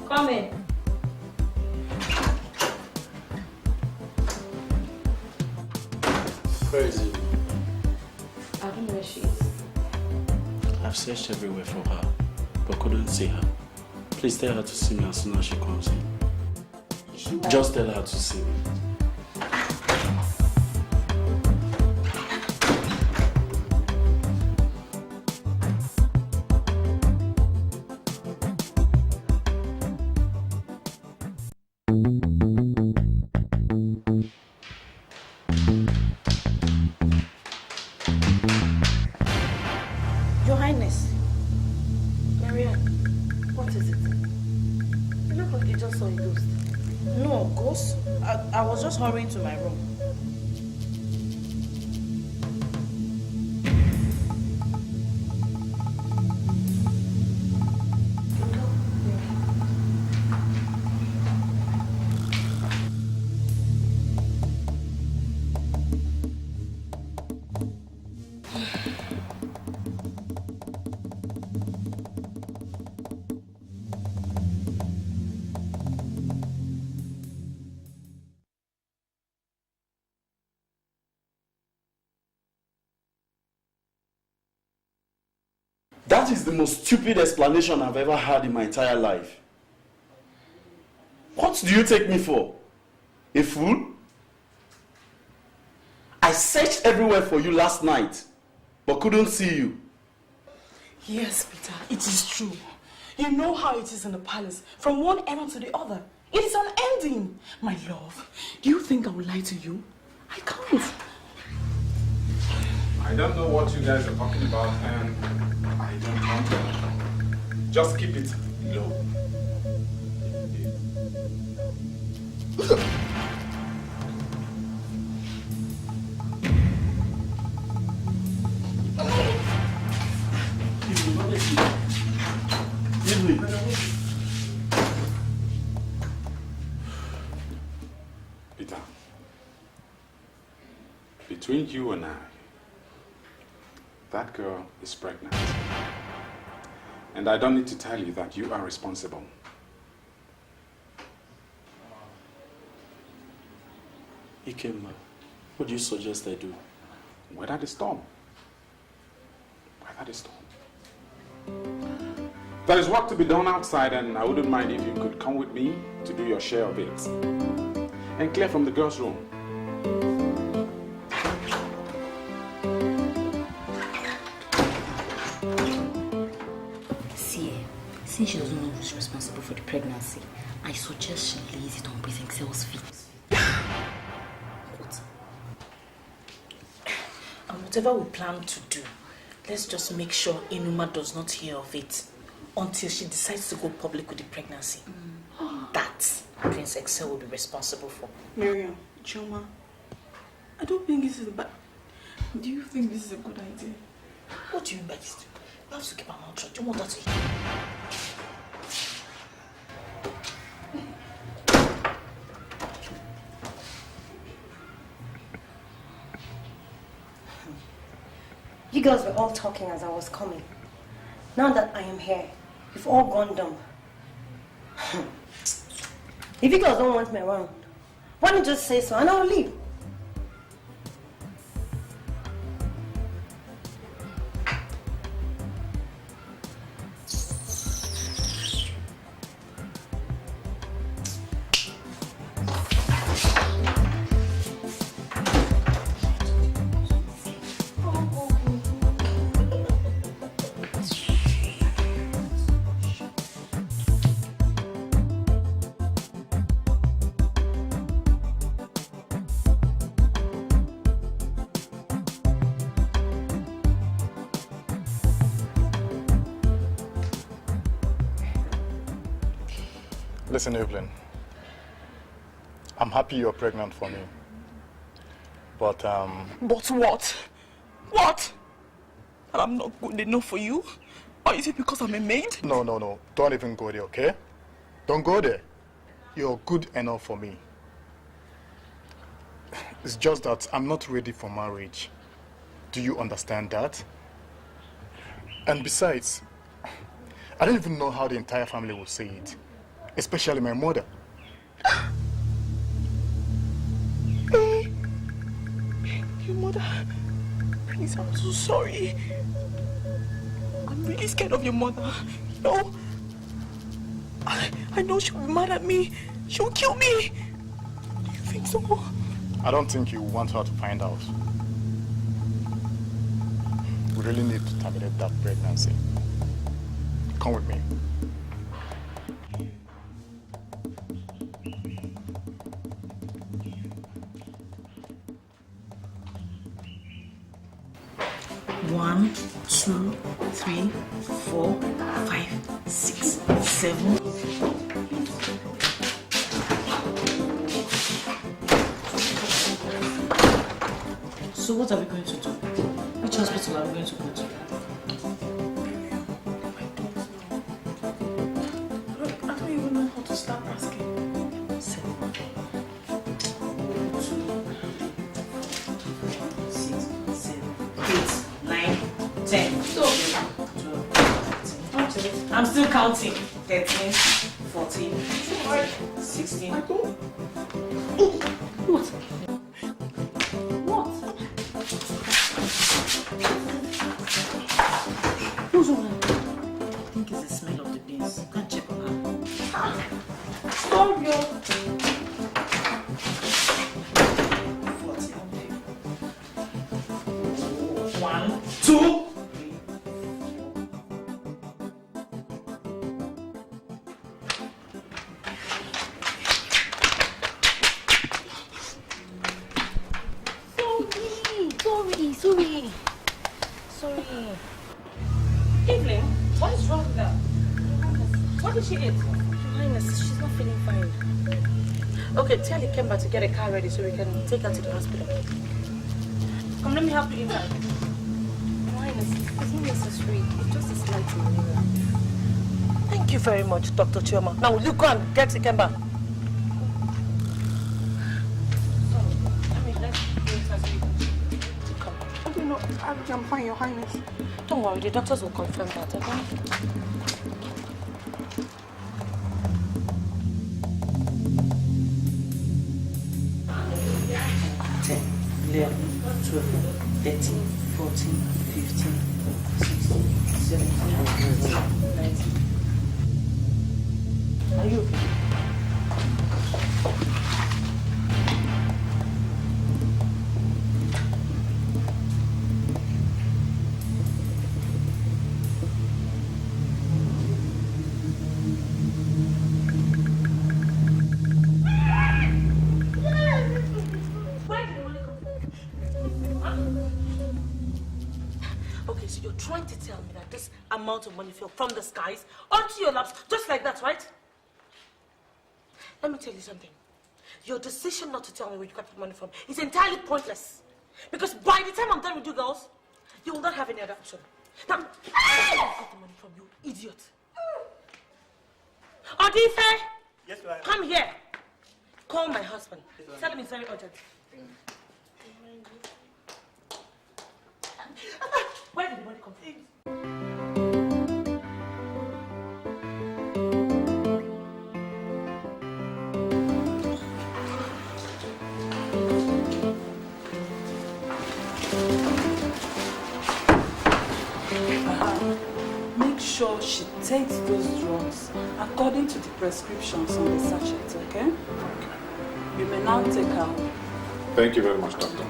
Come in. Where is he? I don't know where she is. I've searched everywhere for her, but couldn't see her. Please tell her to see me as soon as she comes in. Just tell her to see me. Your Highness. Marianne, what is it? You look like you just saw a ghost. No, ghost? I was just hurrying to my room. That is the most stupid explanation I've ever had in my entire life. What do you take me for? A fool? I searched everywhere for you last night, but couldn't see you. Yes, Peter, it is true. You know how it is in the palace, from one end to the other. It is unending. My love, do you think I will lie to you? I can't. I don't know what you guys are talking about, and I don't want to. Just keep it low. Peter, between you and I, that girl is pregnant. And I don't need to tell you that you are responsible. Ikemba, what do you suggest I do? Weather the storm. Weather the storm. There is work to be done outside, and I wouldn't mind if you could come with me to do your share of it. And clear from the girls' room. See, since she doesn't know who's responsible for the pregnancy, I suggest she lays it on breathing cells' feet. What? And whatever we plan to do, let's just make sure Enuma does not hear of it until she decides to go public with the pregnancy. That Prince Excel will be responsible for. Miriam, Choma, I don't think this is bad. Do you think this is a good idea? What do you mean by this? You have to keep our mouth shut. Do you want that to hear? You girls were all talking as I was coming. Now that I am here, you've all gone dumb. If you girls don't want me around, why don't you just say so and I'll leave? Listen, Evelyn, I'm happy you're pregnant for me. But, But what? What? That I'm not good enough for you? Or is it because I'm a maid? No. Don't even go there, okay? Don't go there. You're good enough for me. It's just that I'm not ready for marriage. Do you understand that? And besides, I don't even know how the entire family will say it. Especially my mother. Your mother, please, I'm so sorry. I'm really scared of your mother. You know, I know she'll be mad at me. She'll kill me. Do you think so? I don't think you want her to find out. We really need to terminate that pregnancy. Come with me. One, 2, 3, 4, 5, 6, 7. So what are we going to do? Which hospital are we going to go to? I don't even know how to start asking. 7. 10. So, 12. I'm still counting. 13, 14, 15, 16. What? What? Who's on her? I think it's the smell of the beans. You can't check on her. Stop, yo. 1, 2. Sorry. Evelyn, what is wrong with her? What did she eat? Your Highness, she's not feeling fine. Okay, tell Ikemba to get a car ready so we can take her to the hospital. Come, let me help you inside. Your Highness, it's not necessary. It's just a slight malaria. Thank you very much, Dr. Chioma. Now, will you go and get Ikemba? Okay, no, Okay, I'm fine, Your Highness. Don't worry, the doctors will confirm that, okay? Ten, 11, 12, 13, 14, 15, 16, 17, 18, 19. Are you okay? Okay, so you're trying to tell me that this amount of money fell from the skies onto your laps, just like that, right? Let me tell you something. Your decision not to tell me where you got the money from is entirely pointless. Because by the time I'm done with you girls, you will not have any other option. Now, where did you get the money from, you idiot? Odife! Yes, ma'am. Come here. Call my husband. Tell him it's very urgent. Where did the money come from? Make sure she takes those drugs according to the prescriptions on the sachet, okay? You may now take her. Thank you very much, Doctor.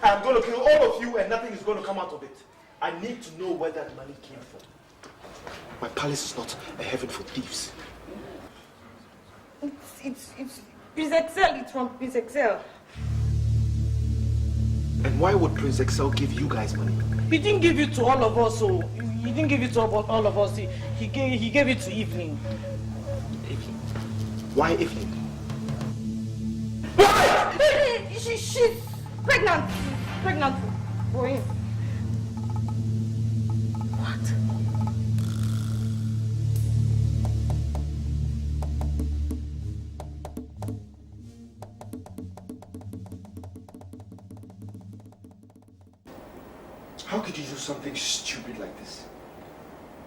I'm going to kill all of you and nothing is going to come out of it. I need to know where that money came from. My palace is not a heaven for thieves. It's Prince Excel. It's from Prince Excel. And why would Prince Excel give you guys money? He didn't give it to all of us, so he didn't give it to all of us. He gave it to Evelyn. Evelyn? Why Evelyn? She's pregnant. Pregnant for him. What? How could you do something stupid like this?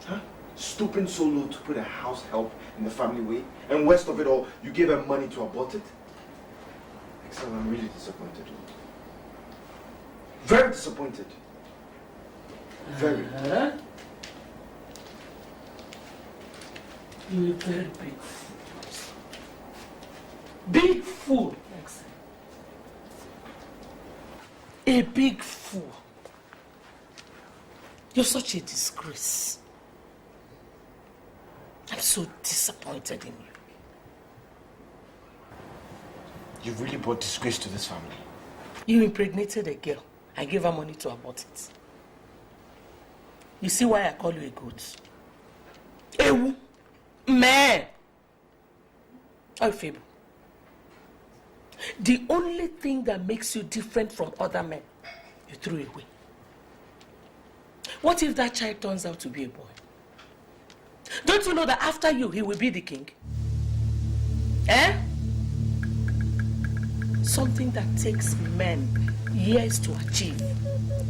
Huh? Stooping so low to put a house help in the family way, and worst of it all, you gave her money to abort it? Excel, I'm really disappointed. Very disappointed. Very. You're a very big fool. Big fool. A big fool. You're such a disgrace. I'm so disappointed in you. You've really brought disgrace to this family. You impregnated a girl. I gave her money to abort it. You see why I call you a goat? Ewu. Man. Oh, Fable. The only thing that makes you different from other men, you threw away. What if that child turns out to be a boy? Don't you know that after you, he will be the king? Eh? Something that takes men years to achieve.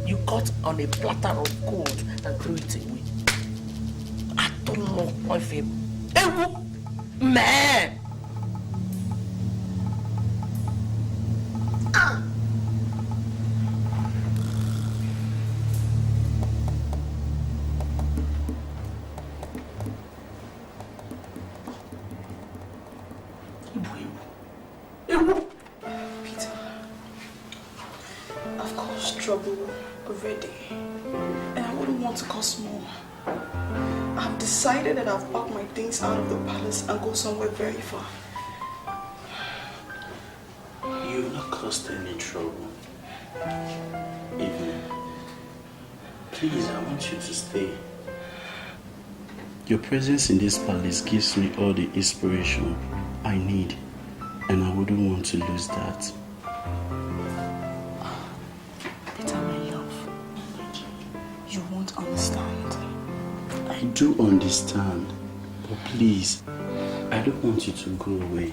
You cut on a platter of gold and threw it away. I don't know, my Fable. Ewu! Man! Ah! Peter, I've caused trouble already, and I wouldn't want to cause more. I've decided that I've packed my things out of the palace and go somewhere very far. You've not caused any trouble. Evelyn, please, I want you to stay. Your presence in this palace gives me all the inspiration I need, and I wouldn't want to lose that. Peter, my love, understand. I do understand, but please, I don't want you to go away.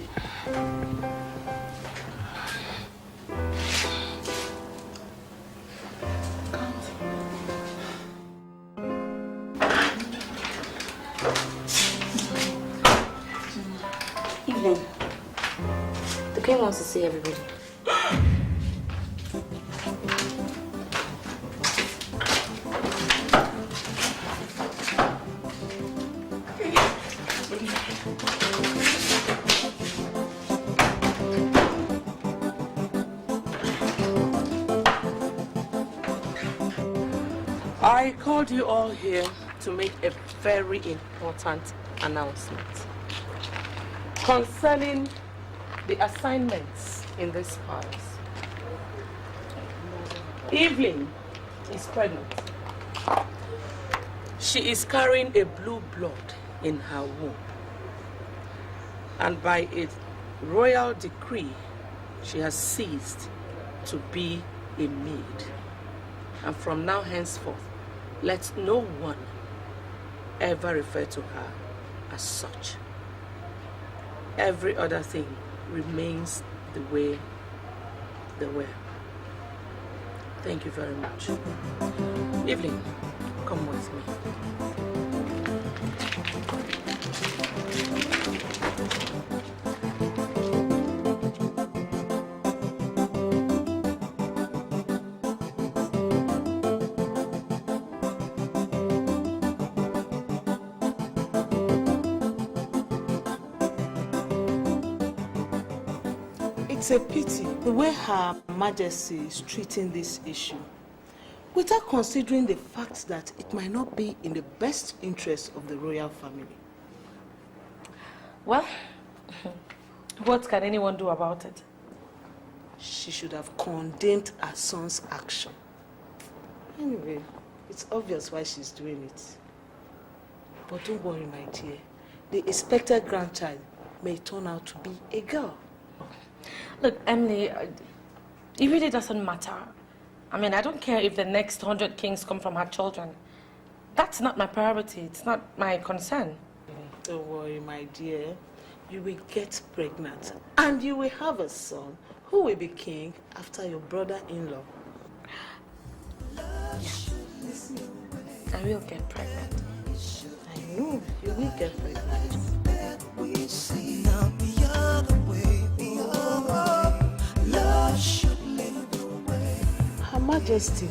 Evening. The king wants to see everybody. I called you all here to make a very important announcement concerning the assignments in this palace. Evelyn is pregnant. She is carrying a blue blood in her womb. And by a royal decree, she has ceased to be a maid. And from now henceforth, let no one ever refer to her as such. Every other thing remains the way they were. Thank you very much. Evelyn, come with me. It's a pity the way Her Majesty is treating this issue, without considering the fact that it might not be in the best interest of the royal family. Well, what can anyone do about it? She should have condemned her son's action. Anyway, it's obvious why she's doing it. But don't worry, my dear. The expected grandchild may turn out to be a girl. Look, Emily, it really doesn't matter. I mean, I don't care if the next 100 kings come from her children. That's not my priority. It's not my concern. Don't worry, my dear. You will get pregnant and you will have a son who will be king after your brother-in-law. Yeah. I will get pregnant. I know, you will get pregnant. Her Majesty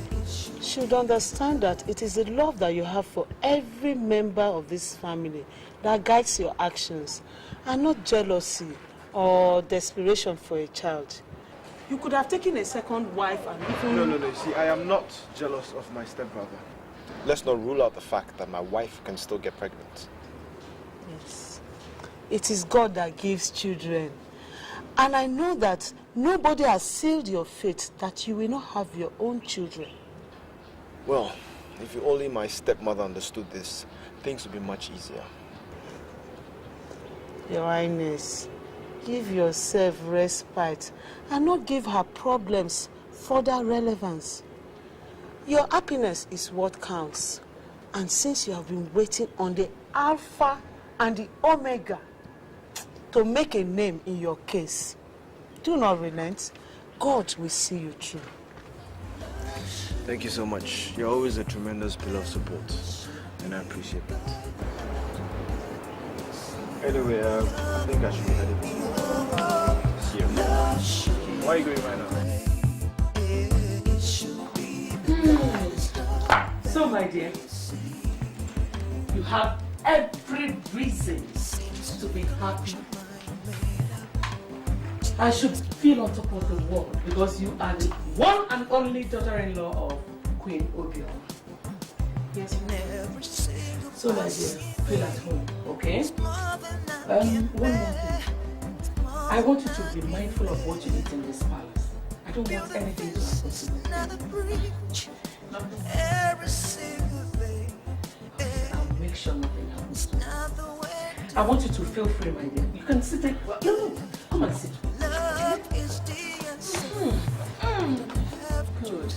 should understand that it is the love that you have for every member of this family that guides your actions, and not jealousy or desperation for a child. You could have taken a second wife and even... No. See, I am not jealous of my stepbrother. Let's not rule out the fact that my wife can still get pregnant. Yes. It is God that gives children. And I know that nobody has sealed your fate that you will not have your own children. Well, if only my stepmother understood this, things would be much easier. Your Highness, give yourself respite and not give her problems further relevance. Your happiness is what counts. And since you have been waiting on the Alpha and the Omega to make a name in your case, do not relent. God will see you through. Thank you so much. You're always a tremendous pillar of support, and I appreciate that. Anyway, I think I should be headed. See you. Why are you going right now? So, my dear, you have every reason to be happy. I should feel on top of the world because you are the one and only daughter-in-law of Queen Obioma. Yes, ma'am. So, my dear, feel at home, okay? One more thing. I want you to be mindful of what you eat in this palace. I don't want anything to happen to you. I'll make sure nothing happens. I want you to feel free, my dear. You can sit there. No, come and sit. Good.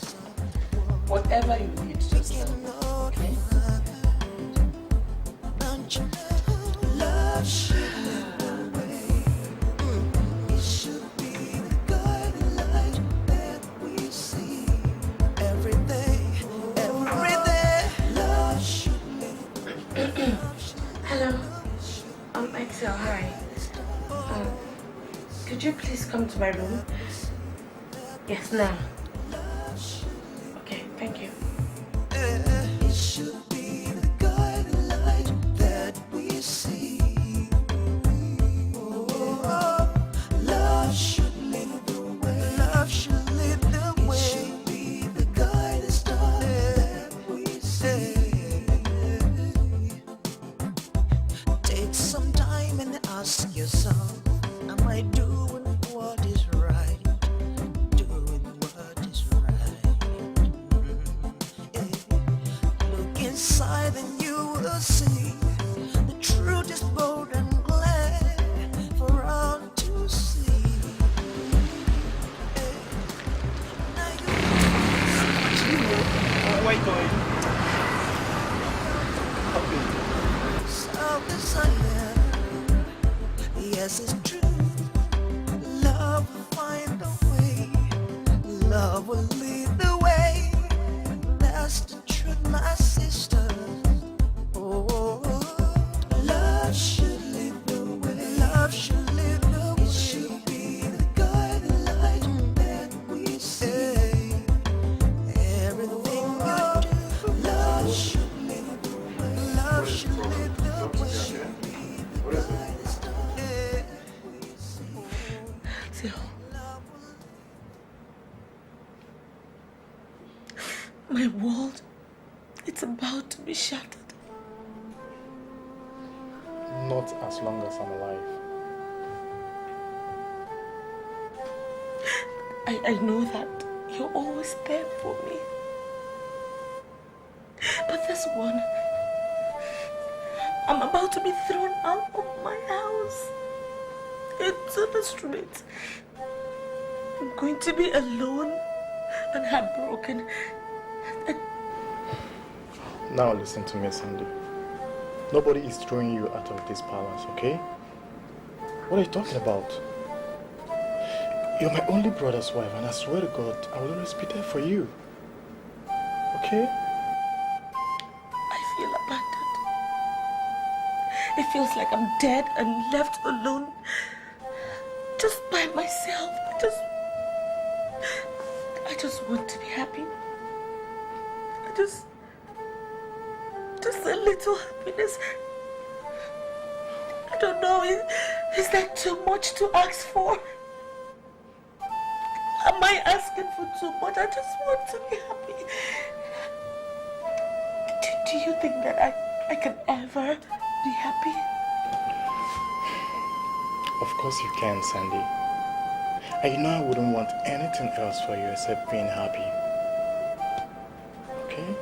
Whatever you need, just let me know, okay? love should lead the way. It should be the guiding light that we see. Every day, love should lead the way. Hello, I'm Excel. Hi. Could you please come to my room? Yes, now. Okay, thank you. It should be the guiding light that we see. Oh, love should lead the way. Love should lead the way. It should be the guiding star that we see. Take some time and ask yourself, am I doing what is right? Doing what is right. Look inside and you will see the truth is bold and clear for all to see. Why going? Self-desire, yes, it's true. Love will find a way. Love will lead the way. That's the truth, my sister. Oh, love should lead the way. Love should lead the way. It should be the guiding light that we see. Everything you do, love should lead the way. Love should lead the way. So, my world, it's about to be shattered. Not as long as I'm alive. I know that you're always there for me. But this one, I'm about to be thrown out of my house into the street. I'm going to be alone and heartbroken. Now listen to me, Sandy. Nobody is throwing you out of this palace, okay? What are you talking about? You're my only brother's wife, and I swear to God, I will always be there for you. Okay? I feel abandoned. It feels like I'm dead and left alone, just by myself. I just want to be happy. Just a little happiness. I don't know, is that too much to ask for? Am I asking for too much? I just want to be happy. Do you think that I can ever be happy? Of course you can, Sandy. And you know I wouldn't want anything else for you except being happy. Okay?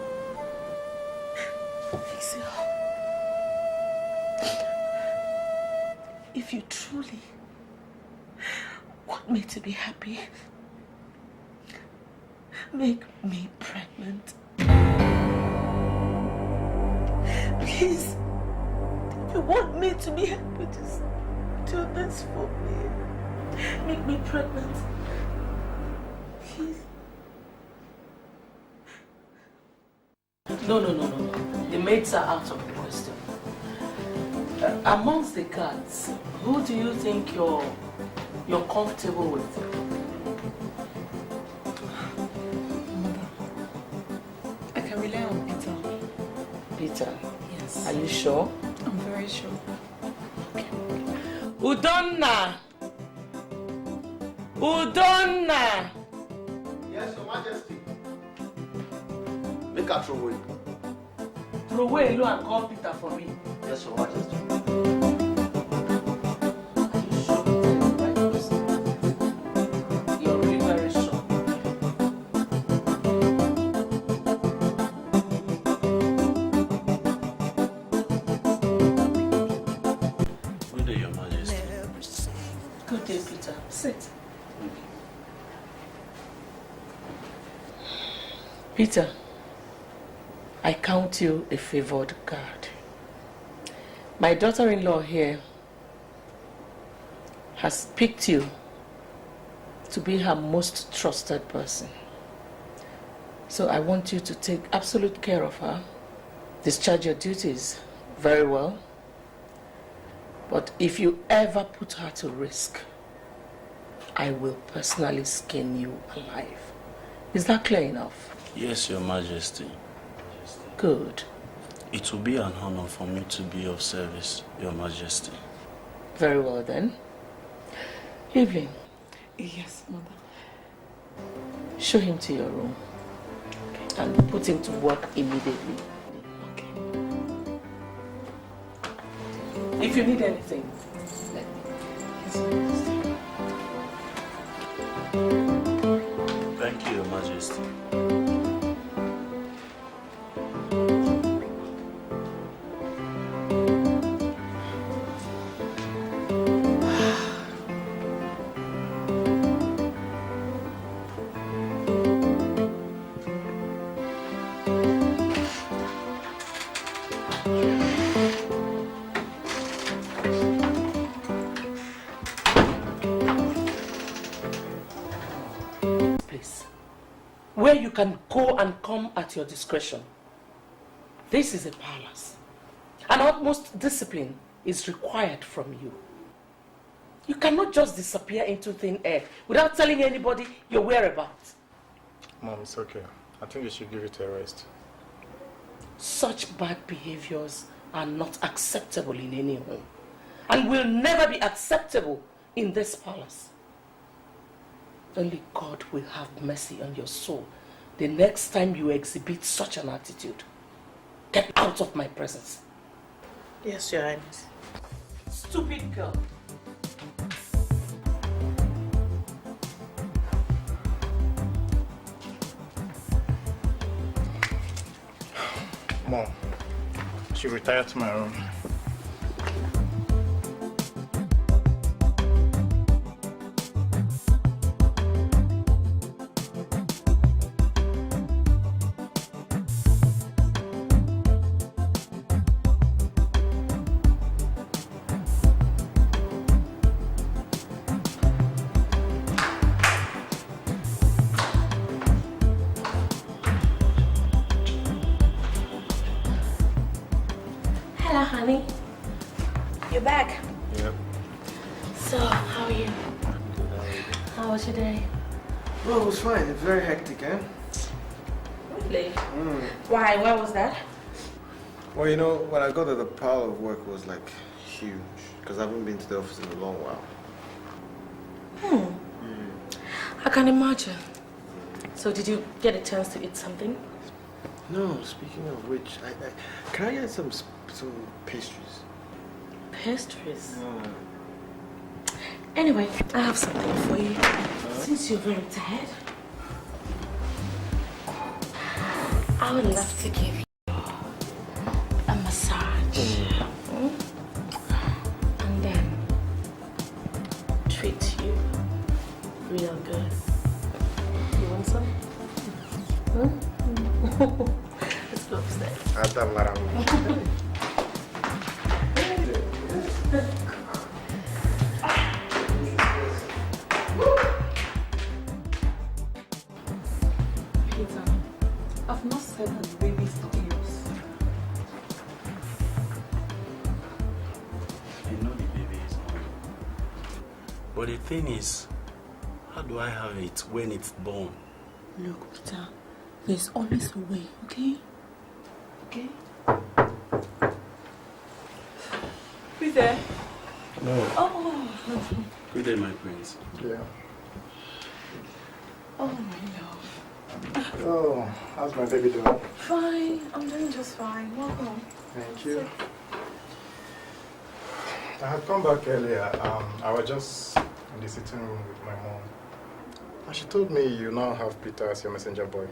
So, if you truly want me to be happy, make me pregnant. Please, if you want me to be happy, just do this for me. Make me pregnant. Please. No. The maids are out of the question. Amongst the guards, who do you think you're comfortable with? Mother, I can rely on Peter. Peter? Yes. Are you sure? I'm very sure. Udonna! Udonna! Yes, Your Majesty. Make her throw away. Throw away Elu and call Peter for me. Yes, Your Majesty. You're really very sure. Good day, Your Majesty. Good day, Peter. Sit. Peter, I count you a favored guard. My daughter-in-law here has picked you to be her most trusted person. So I want you to take absolute care of her, discharge your duties very well. But if you ever put her to risk, I will personally skin you alive. Is that clear enough? Yes, Your Majesty. Good. It will be an honor for me to be of service, Your Majesty. Very well then. Evelyn. Yes, Mother. Show him to your room. Okay. And put him to work immediately. Okay. If you need anything, let me. Yes, Majesty. Thank you, Your Majesty. Where you can go and come at your discretion. This is a palace. And utmost discipline is required from you. You cannot just disappear into thin air without telling anybody your whereabouts. Mom, it's okay. I think you should give it a rest. Such bad behaviors are not acceptable in any home and will never be acceptable in this palace. Only God will have mercy on your soul the next time you exhibit such an attitude. Get out of my presence. Yes, Your Highness. Stupid girl. Mom, she retired to my room. Hello, honey. You're back. Yep. So, how are you? How was your day? Well, it was fine. It's very hectic, eh? Really? Why? Why was that? Well, you know, when I got to the pile of work, it was like huge. Because I haven't been to the office in a long while. I can imagine. So, did you get a chance to eat something? No, speaking of which, can I get some pastries? Pastries? Anyway, I have something for you. Since you're very tired, I would love to give you a massage. And then treat you real good. You want some? Let's go upstairs. Peter, I've not said that the baby is not yours. I know the baby is mine. But the thing is, how do I have it when it's born? Look, Peter, there's always a way, okay? Okay? Peter? No. Oh. Good day, my prince. Yeah. Oh, my love. Oh, how's my baby doing? Fine. I'm doing just fine. Welcome. Thank you. I had come back earlier. I was just in the sitting room with my mom. And she told me you now have Peter as your messenger boy.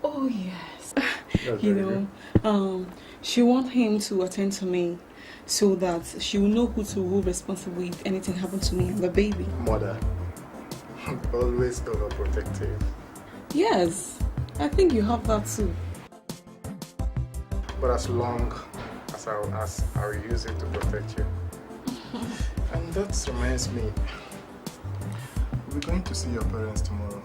Oh, yes. That's You very know, she wants him to attend to me so that she will know who to hold responsible if anything happened to me and the baby. Mother, always overprotective. Yes, I think you have that too. But as long as as I'll use it to protect you. And that reminds me, we're going to see your parents tomorrow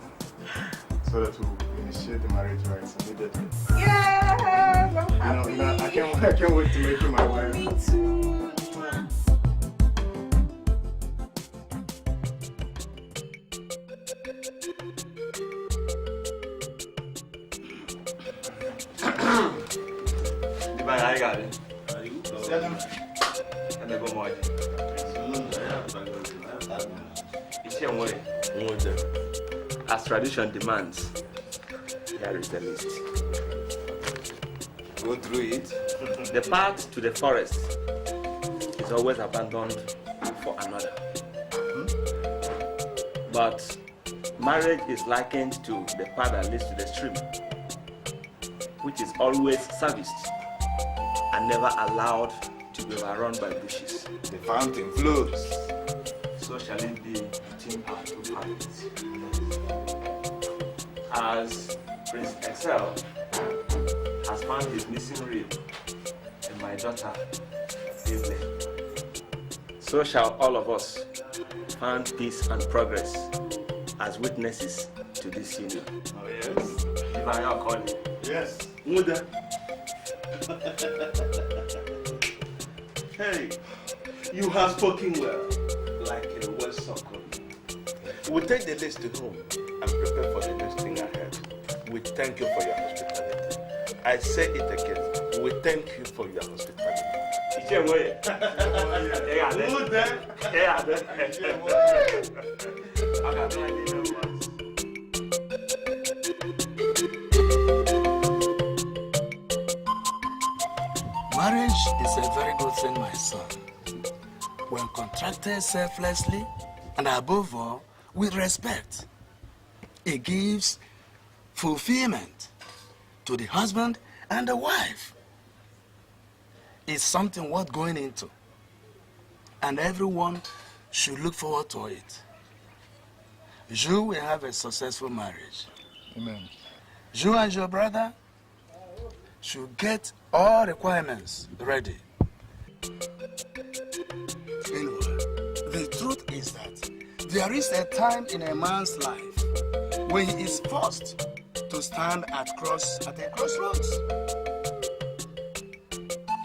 so that we'll initiate the marriage rites immediately. Yes! I'm happy. I can't wait to make you my wife. Me too. I got it. And I go more. It's your way. As tradition demands, here is the list. Go through it. The path to the forest is always abandoned for another. But marriage is likened to the path that leads to the stream, which is always serviced and never allowed to be overrun by bushes. The fountain flows. So shall it be between our two families. As Prince Excel has found his missing rib in my daughter, Evelyn, so shall all of us find peace and progress as witnesses to this union. Oh, yes. If I am calling. Yes. Muda. Hey, you have spoken well, like a well-spoken. We'll take the list to home and prepare for the next thing ahead. We thank you for your hospitality. I say it again. We thank you for your hospitality. Marriage is a very good thing, my son. When contracted selflessly and above all, with respect, it gives fulfillment to the husband and the wife. It's something worth going into, and everyone should look forward to it. You will have a successful marriage. Amen. You and your brother should get all requirements ready. Anyway, the truth is that there is a time in a man's life when he is forced to stand at a crossroads.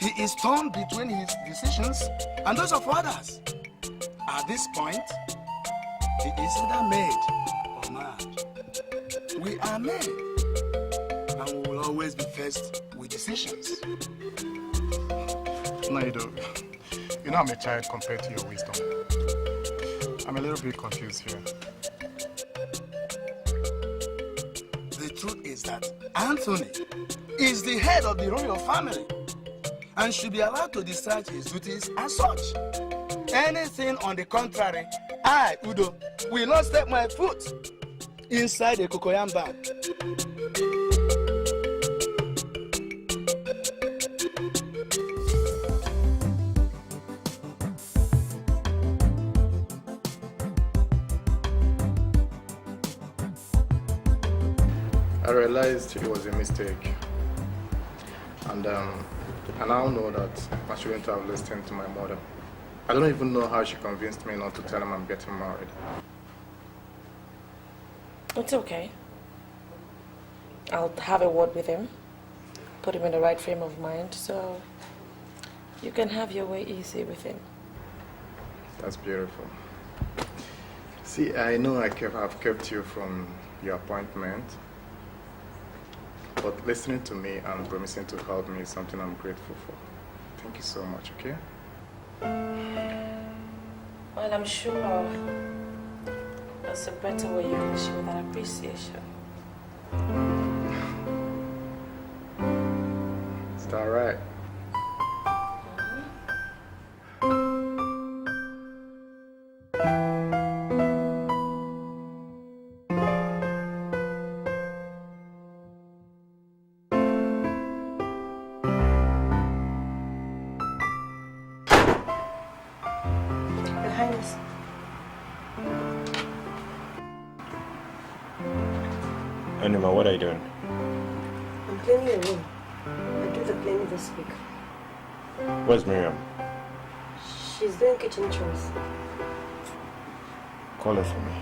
He is torn between his decisions and those of others. At this point, he is either made or mad. We are made, and we will always be faced with decisions. No, you don't. You know I'm a child compared to your wisdom. I'm a little bit confused here. The truth is that Anthony is the head of the royal family and should be allowed to discharge his duties as such. Anything on the contrary, I, Udo, will not step my foot inside a cocoyam bag. I realized it was a mistake. And I now know that I shouldn't have listened to my mother. I don't even know how she convinced me not to tell him I'm getting married. It's okay. I'll have a word with him, put him in the right frame of mind, so you can have your way easy with him. That's beautiful. See, I know I've kept you from your appointment, but listening to me and promising to help me is something I'm grateful for. Thank you so much, okay? Well, I'm sure there's a better way you can show that appreciation. Is that right? Anima, what are you doing? I'm cleaning your room. I do the cleaning this week. Where's Miriam? She's doing kitchen chores. Call her for me.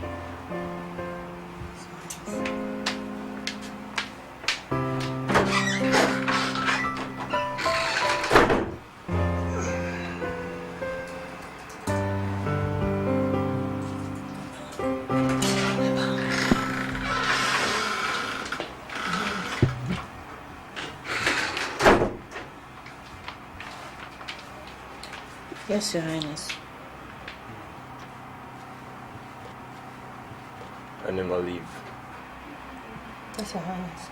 Yes, Your Highness. And then I'll leave. Yes, Your Highness.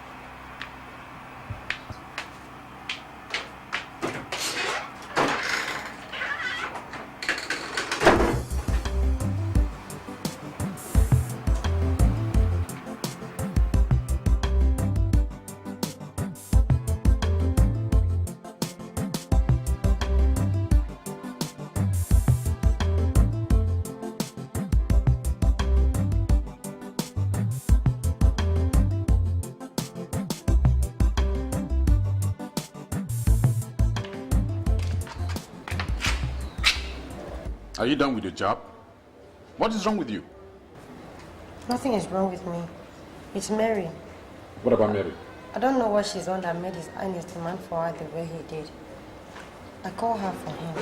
Are you done with your job? What is wrong with you? Nothing is wrong with me. It's Mary. What about Mary? I don't know what she's on that made his highness demand for her the way he did. I called her for him.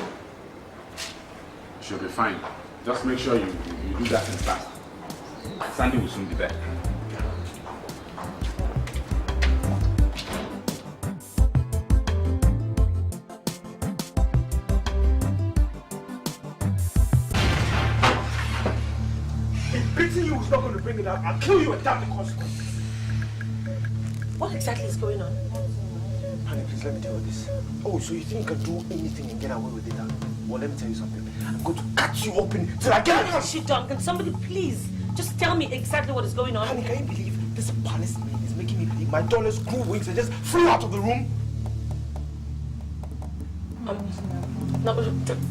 She'll be fine. Just make sure you do that in fast. Sandy will soon be back. Beating you is not going to bring it out. I'll kill you without the consequences. What exactly is going on? Honey, please let me tell you this. Oh, so you think you can do anything and get away with it? Huh? Well, let me tell you something. I'm going to cut you open till I get What you done? Can somebody please just tell me exactly what is going on? Honey, can you believe this palace maid is making me believe my dollars grew wings and just flew out of the room? No,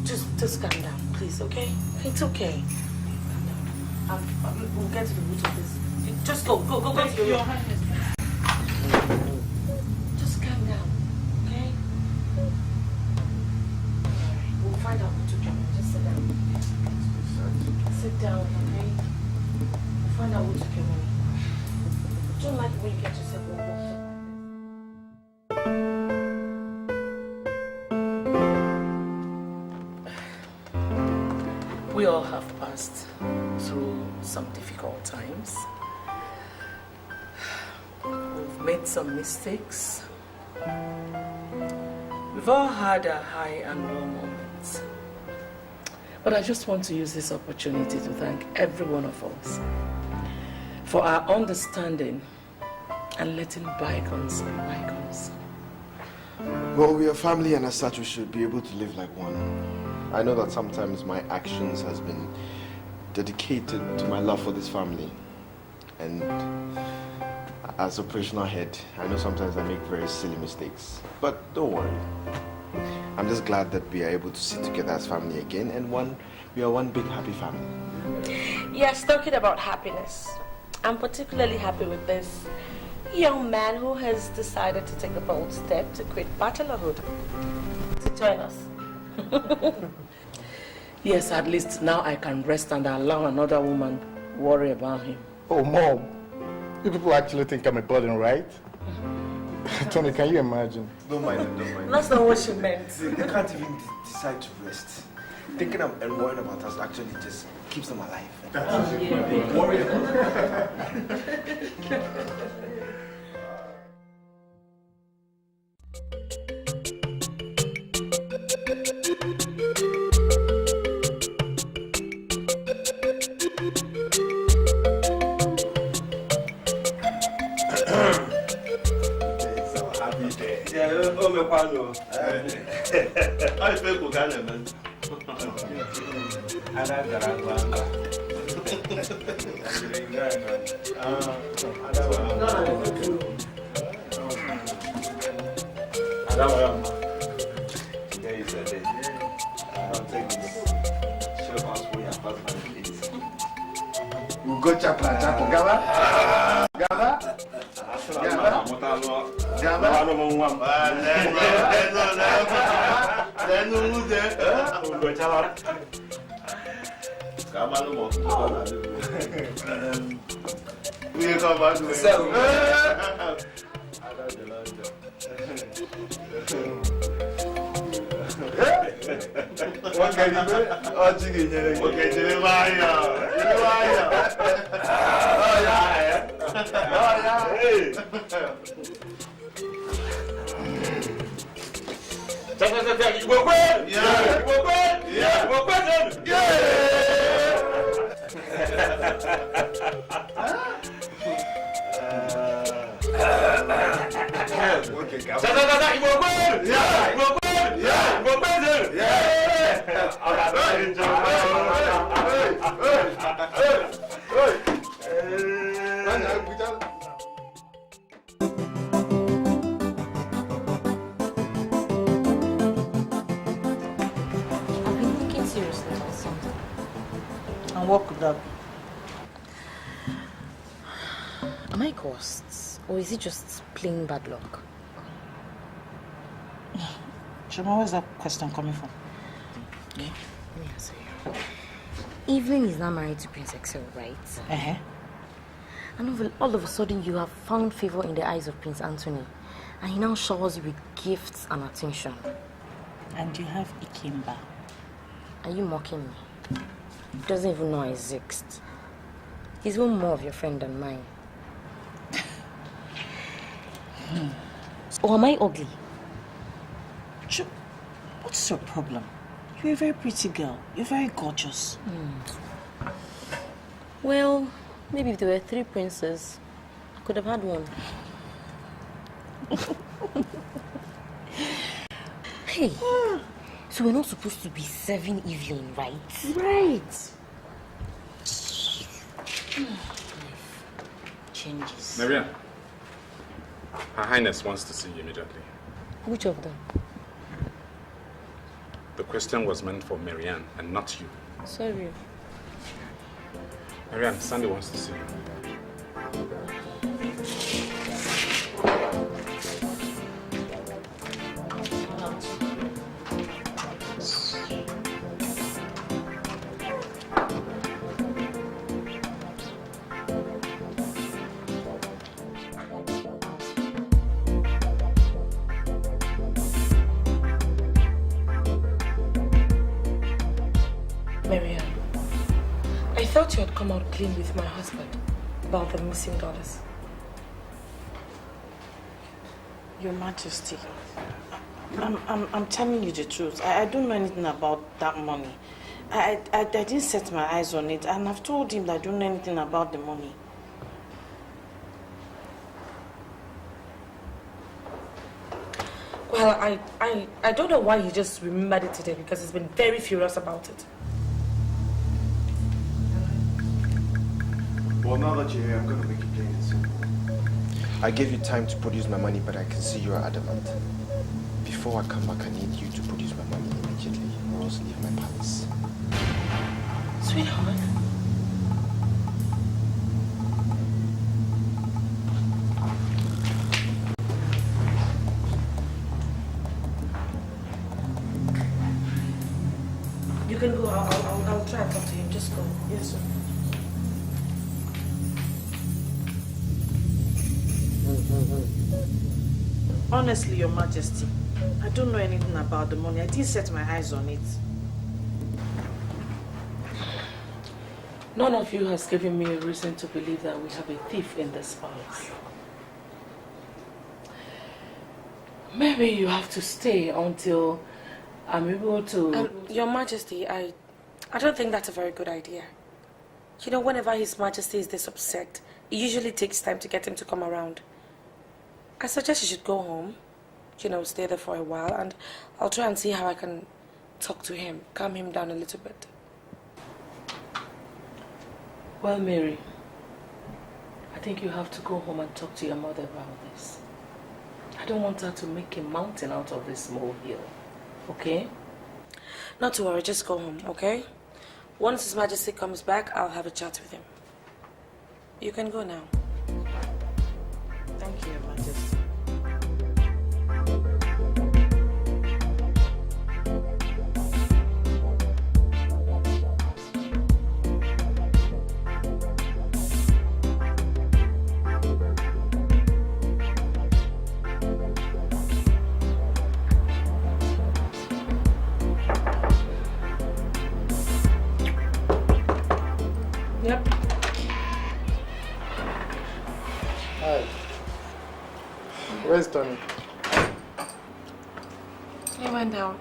just calm down, please, okay? It's okay. We'll get to the root of this. Just go to your room. Just calm down, okay? We'll find out what to do. Just sit down. Sit down, okay? We'll find out what to do. Don't like the way you get yourself worked up. We all have passed through some difficult times. We've made some mistakes. We've all had our high and low moments. But I just want to use this opportunity to thank every one of us for our understanding and letting bygones be bygones. Well, we are family and as such we should be able to live like one. I know that sometimes my actions has been dedicated to my love for this family. And as operational head, I know sometimes I make very silly mistakes. But don't worry. I'm just glad that we are able to sit together as family again and we are one big happy family. Yes, talking about happiness. I'm particularly happy with this young man who has decided to take a bold step to quit bachelorhood to join us. Yes, at least now I can rest and allow another woman worry about him. Oh, Mom. You people actually think I'm a burden, right? Tony, can you imagine? Don't mind it, don't mind it. That's not what she meant. They can't even decide to rest. Thinking and worrying about us actually just keeps them alive. Worry about it. Go chapel, Gaba. Gaba. Gaba. Gaba. And what could that be? Am I cursed? Or is it just plain bad luck? Shema, where's that question coming from? Let me answer you. Evelyn is now married to Prince Excel, right? Uh-huh. And all of a sudden you have found favor in the eyes of Prince Anthony. And he now showers you with gifts and attention. And you have Ikemba. Are you mocking me? He doesn't even know I exist. He's even more of your friend than mine. Or am I ugly? What's your problem? You're a very pretty girl. You're very gorgeous. Well, maybe if there were 3 princes, I could have had one. Hey, so we're not supposed to be serving Evelyn, right? Right. Changes. Marianne, Her Highness wants to see you immediately. Which of them? The question was meant for Marianne and not you. Sorry. Marianne, Sandy wants to see you. Marianne, I thought you had come out clean with my husband about the missing dollars. Your Majesty, I'm telling you the truth. I don't know anything about that money. I didn't set my eyes on it, and I've told him that I don't know anything about the money. Well, I don't know why you just remembered it today, because he's been very furious about it. Well, now that you're here, I'm going to make it plain and simple. I gave you time to produce my money, but I can see you are adamant. Before I come back, I need you to produce my money immediately, or else leave my palace. Sweetheart. You can go. I'll try and talk to him. Just go. Yes, sir. Honestly, Your Majesty, I don't know anything about the money. I didn't set my eyes on it. None of you has given me a reason to believe that we have a thief in this palace. Maybe you have to stay until I'm able to... Your Majesty, I don't think that's a very good idea. You know, whenever His Majesty is this upset, it usually takes time to get him to come around. I suggest you should go home, you know, stay there for a while, and I'll try and see how I can talk to him, calm him down a little bit. Well, Mary, I think you have to go home and talk to your mother about this. I don't want her to make a mountain out of this molehill, okay? Not to worry, just go home, okay? Once His Majesty comes back, I'll have a chat with him. You can go now. Thank you, Your Majesty. Hi. Where's Tony? He went out.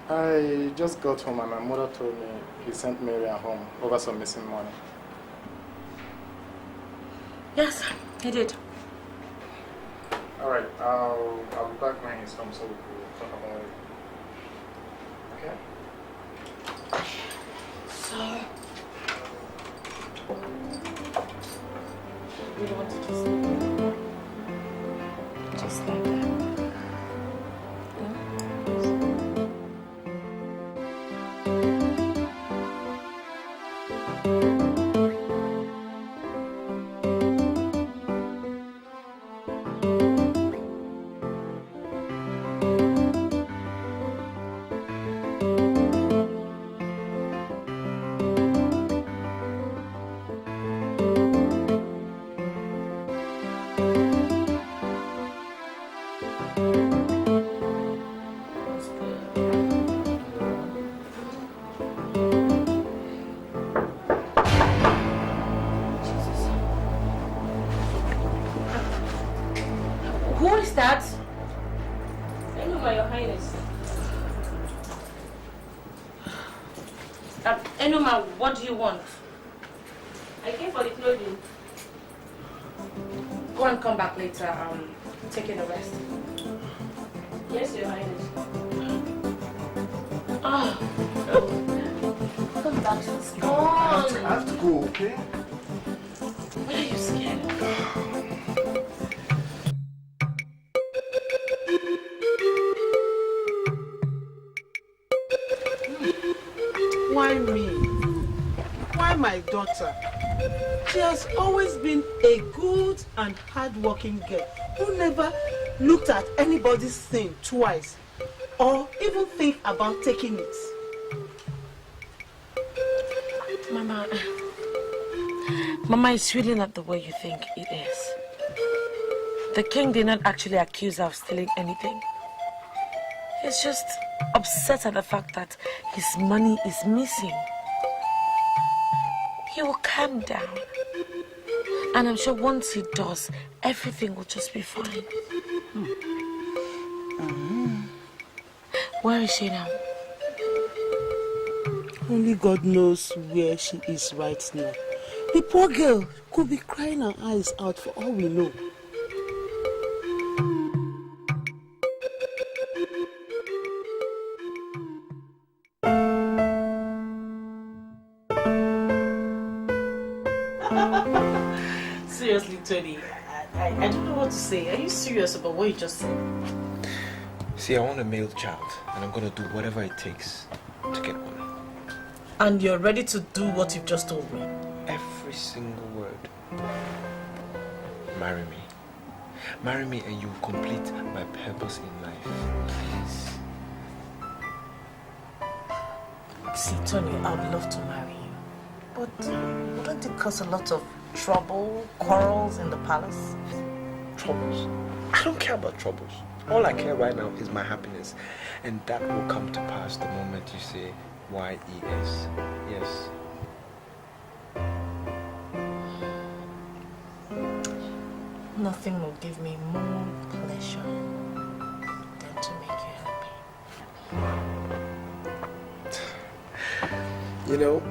I just got home and my mother told me he sent Mary home over some missing money. Yes, he did. Alright, I'll be back when he's home so we will talk about it. Okay? So, you don't want to just like that. Who is that? Enuma, Your Highness. Enuma, what do you want? I came for the clothing. Go and come back later. Taking a rest. Yes, Your Highness. Oh. Come back, it's gone. I have to go, okay? What are you scared of? Why me? Why my daughter? She has always been a good and hard-working girl who never looked at anybody's thing twice or even think about taking it. Mama, it's really not the way you think it is. The king did not actually accuse her of stealing anything. He's just upset at the fact that his money is missing. He will calm down. And I'm sure once he does, everything will just be fine. Where is she now? Only God knows where she is right now. The poor girl could be crying her eyes out for all we know. Seriously, Tony, I don't know what to say. Are you serious about what you just said? See, I want a male child, and I'm gonna do whatever it takes to get one. And you're ready to do what you've just told me? Every single word. Marry me. Marry me and you will complete my purpose in life. Please. See, Tony, I'd love to marry you. But wouldn't it cause a lot of trouble, quarrels in the palace? Troubles? I don't care about troubles. All I care right now is my happiness. And that will come to pass the moment you say Y-E-S. Yes. Nothing will give me more pleasure than to make you happy. You know,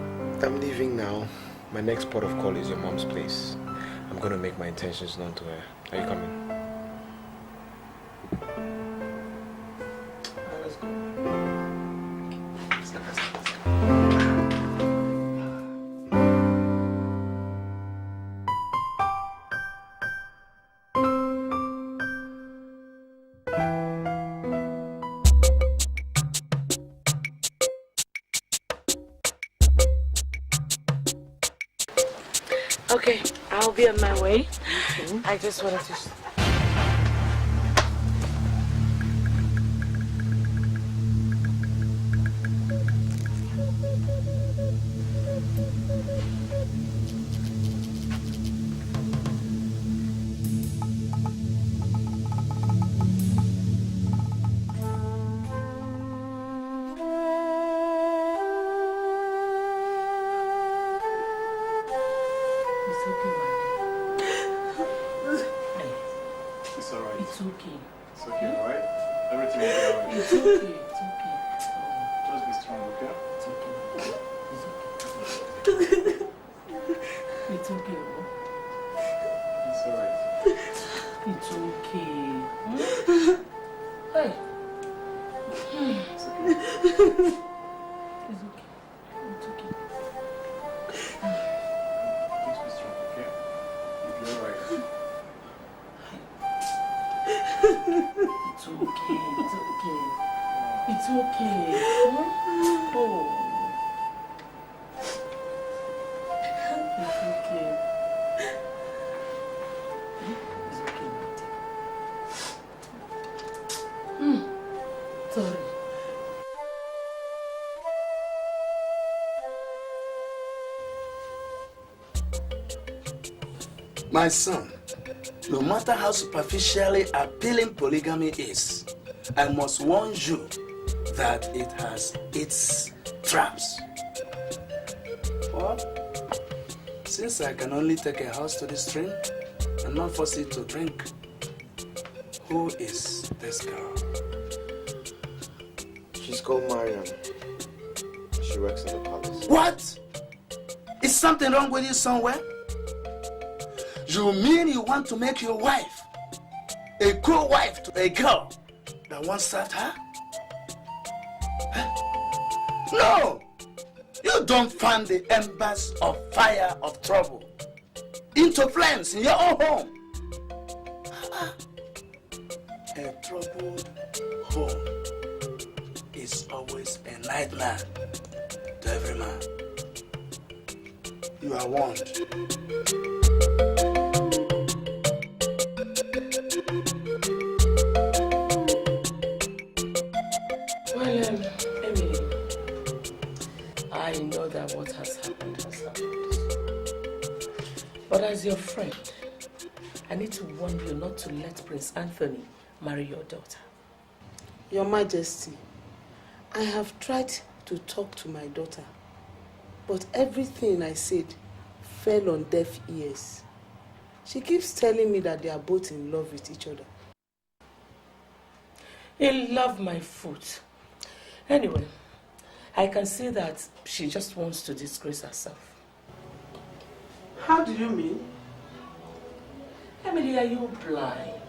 I'm leaving now. My next port of call is your mom's place. I'm going to make my intentions known to her. Are you coming? Let's go. Okay, I'll be on my way. I just wanted to... alright. It's okay. It's okay, alright? Everything will be alright. It's okay. It's okay. Just be strong, okay? It's okay. It's okay. It's okay. It's alright. It's okay. Hey. It's okay. It's okay. It's okay. Just be strong, okay? You'll be alright. It's okay. It's okay. It's okay. Oh. It's okay. It's okay. Sorry. My son, no matter how superficially appealing polygamy is, I must warn you that it has its traps. What? Since I can only take a horse to the stream and not force it to drink, who is this girl? She's called Mariam. She works in the palace. What? Is something wrong with you somewhere? You mean you want to make your wife a co-wife to a girl that once served her? Huh? No! You don't fan the embers of fire of trouble into flames in your own home. A troubled home is always a nightmare to every man. You are warned. Well, Emily, I know that what has happened has happened. But as your friend, I need to warn you not to let Prince Anthony marry your daughter. Your Majesty, I have tried to talk to my daughter, but everything I said fell on deaf ears. She keeps telling me that they are both in love with each other. In love, my foot. Anyway, I can see that she just wants to disgrace herself. How do you mean? Emily, are you blind?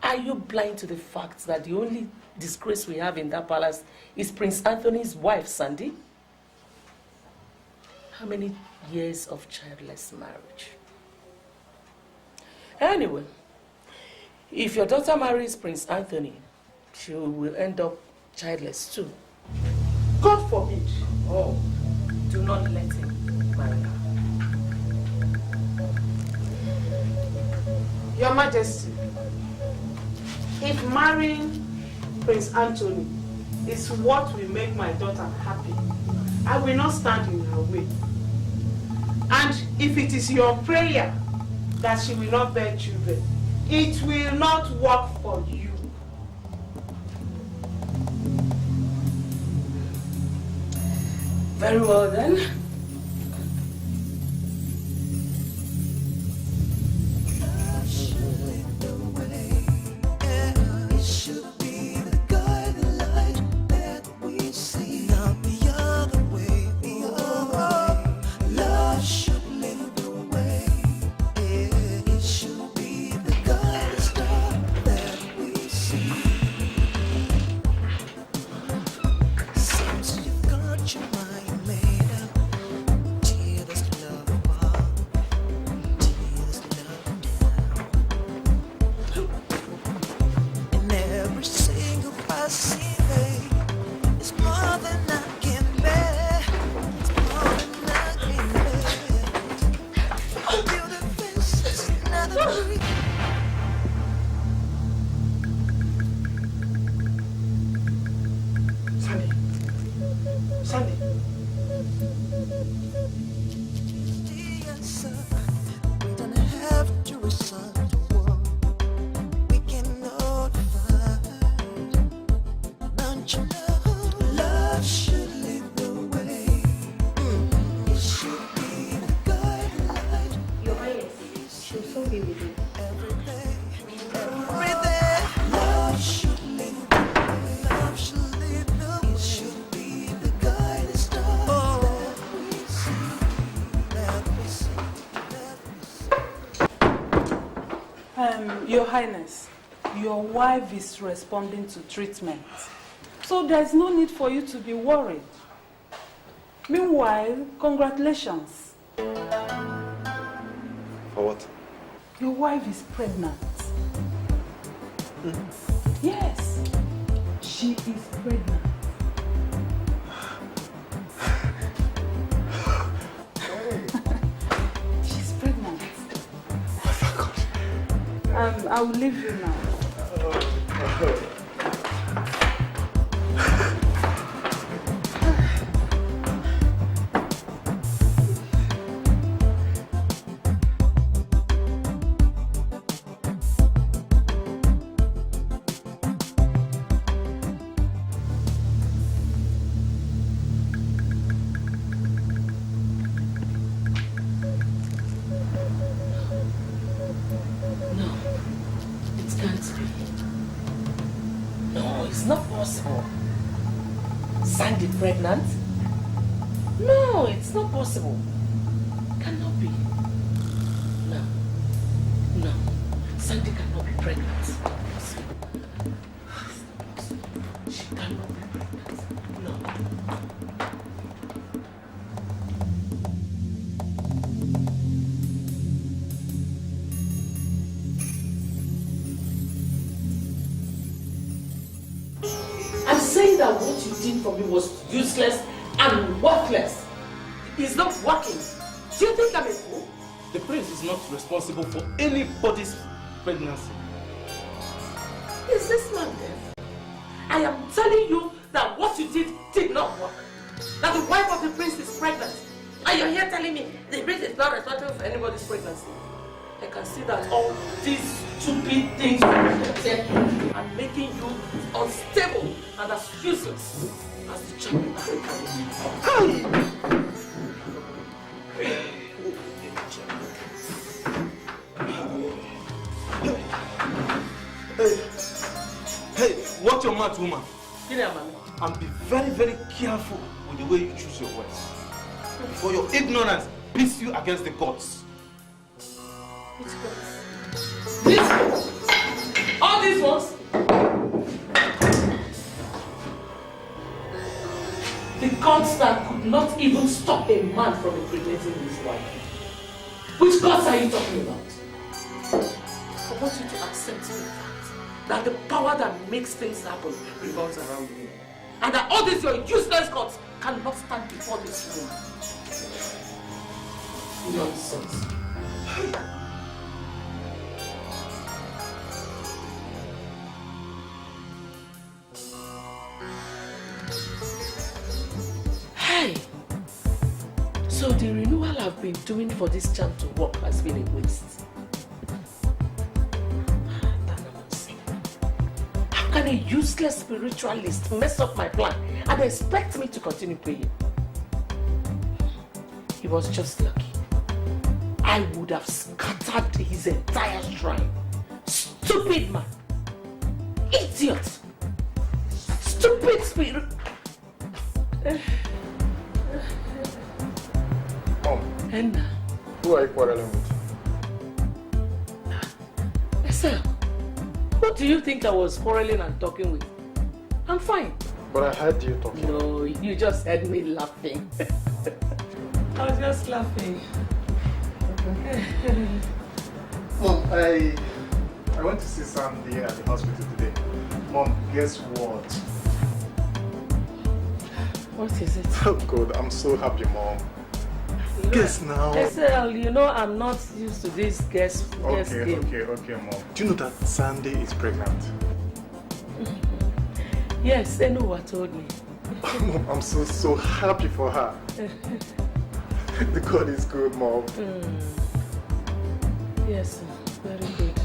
Are you blind to the fact that the only disgrace we have in that palace is Prince Anthony's wife, Sandy? How many years of childless marriage? Anyway, if your daughter marries Prince Anthony, she will end up childless too. God forbid. Oh, do not let him marry her. Your Majesty, if marrying Prince Anthony is what will make my daughter happy, I will not stand in her way. And if it is your prayer that she will not bear children, it will not work for you. Very well then. Your Highness, your wife is responding to treatment. So there's no need for you to be worried. Meanwhile, congratulations. For what? Your wife is pregnant. Yes, she is pregnant. She's pregnant. I will leave you now. Sandy pregnant? No, it's not possible. Cannot be. No. No. Sandy cannot be pregnant. She cannot be pregnant. No. I'm saying that what you did for me was useless and worthless. It's not working. Do you think I'm a fool? The prince is not responsible for anybody's pregnancy. Is this man deaf? I am telling you that what you did not work. That the wife of the prince is pregnant. And you're here telling me the prince is not responsible for anybody's pregnancy. I can see that all these stupid things are making you unstable and as useless as the child that I Hey, watch your mouth, woman. And be very, very careful with the way you choose your words. For your ignorance beats you against the gods. Which gods? These ones? All these ones? The gods that could not even stop a man from impregnating his wife. Which gods are you talking about? I want you to accept the fact that the power that makes things happen revolves around you. And that all these your useless gods cannot stand before this woman. Nonsense. Hey! So the renewal I've been doing for this charm to work has been a waste. How can a useless spiritualist mess up my plan and expect me to continue praying? He was just lucky. I would have scattered his entire shrine. Stupid man! Idiot! Stupid spirit! Mom, Henna. who are you quarreling with? Esther, who do you think I was quarreling and talking with? I'm fine. But I heard you talking. No, you just heard me laughing. I was just laughing. Mom, I went to see Sandy at the hospital today. Mom, guess what? What is it? Oh God, I'm so happy, Mom. Guess now. Esther, you know I'm not used to this guess game. Okay, Mom. Do you know that Sandy is pregnant? Yes, Enuwa told me. Mom, I'm so happy for her. The God is good, Mom. Yes, very good.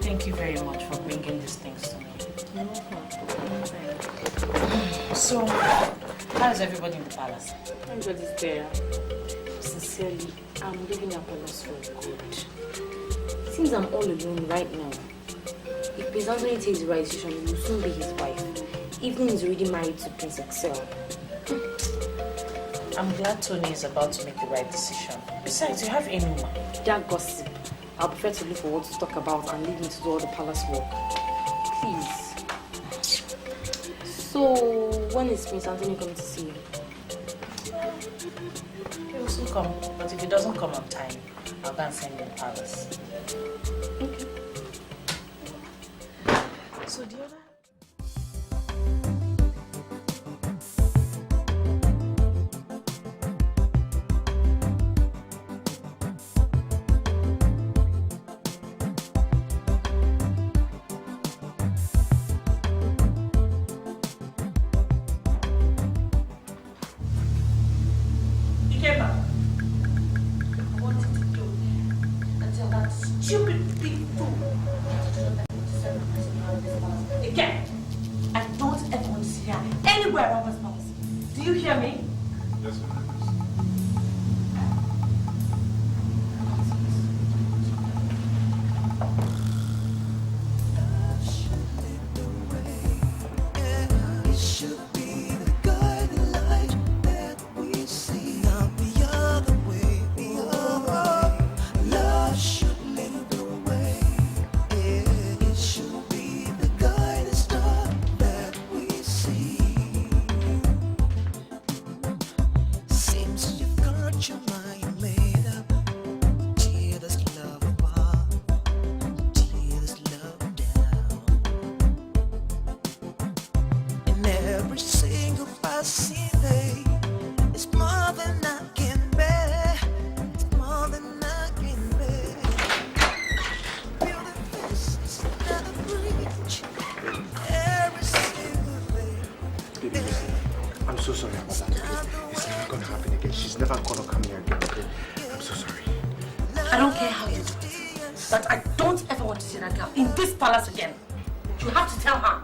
Thank you very much for bringing these things to me. So, how is everybody in the palace? Everybody's there. Sincerely, I'm leaving Apollos for good. Since I'm all alone right now, if Prince Anthony takes the right decision, he will soon be his wife. Evelyn is already married to Prince Excel. I'm glad Tony is about to make the right decision. Besides, you have Enuma. That gossip. I'll prefer to look for what to talk about and leave me to do all the palace work. Please. So, when is Prince Anthony coming to see you? He will soon come, but if he doesn't come on time, I'll go and send him to the palace. Okay. So the other... Stupid big fool. Again, I don't ever want to see her anywhere around this palace. Do you hear me? Yes, ma'am. In this palace again. You have to tell her.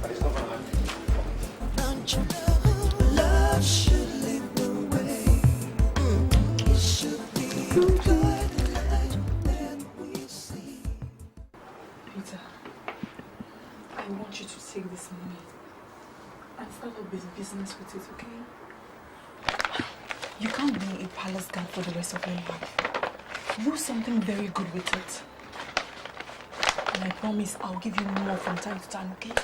But it's not gonna happen. Love should lead the way. It should be the light that we see. Peter, I want you to take this money and start a business with it, okay? You can't be a palace girl for the rest of your life. Do something very good with it. And I promise I'll give you more from time to time, okay?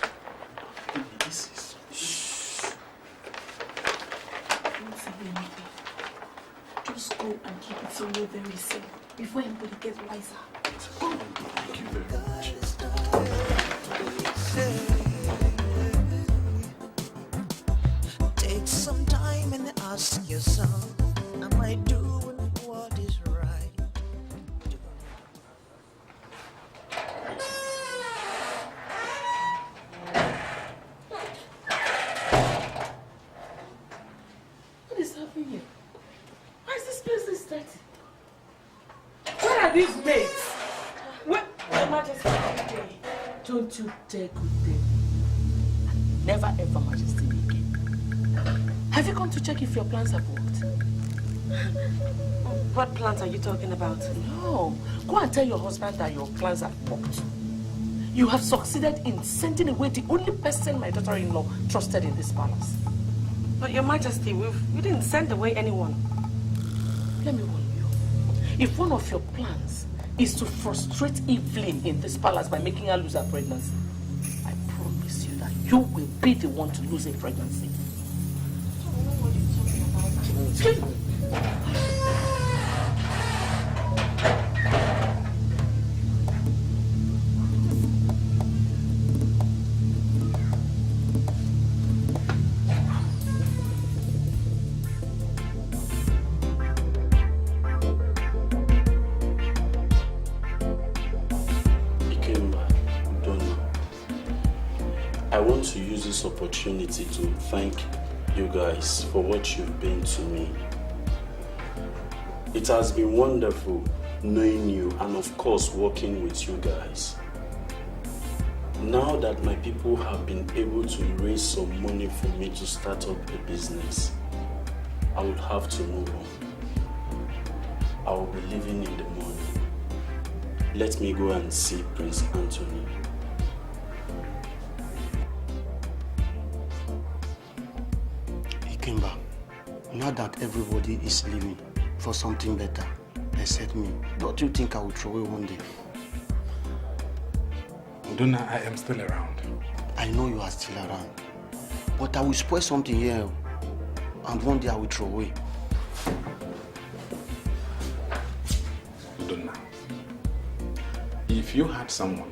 This is... Shh. Don't say anything. Just go and keep it somewhere very safe before anybody gets wiser. Go. Thank you very much. Take some time and ask yourself, am I doing what is right? What is happening here? Why is this place this dirty? Where are these maids? Where? Your Majesty, don't you dare go there. Never ever, Majesty, again. Have you gone to check if your plans have worked? What plans are you talking about? No. Go and tell your husband that your plans have worked. You have succeeded in sending away the only person my daughter-in-law trusted in this palace. But Your Majesty, we didn't send away anyone. Let me warn you. If one of your plans is to frustrate Evelyn in this palace by making her lose her pregnancy, I promise you that you will be the one to lose a pregnancy. I don't know what you're talking about. Excuse me. I want to use this opportunity to thank you guys for what you've been to me. It has been wonderful knowing you and of course working with you guys. Now that my people have been able to raise some money for me to start up a business, I will have to move on. I will be leaving in the morning. let me go and see Prince Anthony. Ikemba, now that everybody is leaving for something better, except me, don't you think I will throw away one day? Udonna, I am still around. I know you are still around, but I will spoil something here, and one day I will throw away. Udonna, if you had someone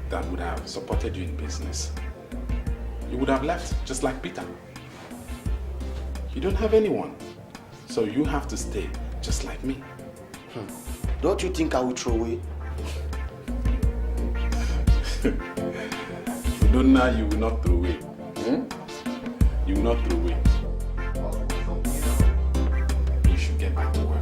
that would have supported you in business, you would have left, just like Peter. You don't have anyone, so you have to stay, just like me. Don't you think I will throw away? Udonna, you will not throw away. You will not throw away. You should get back to work.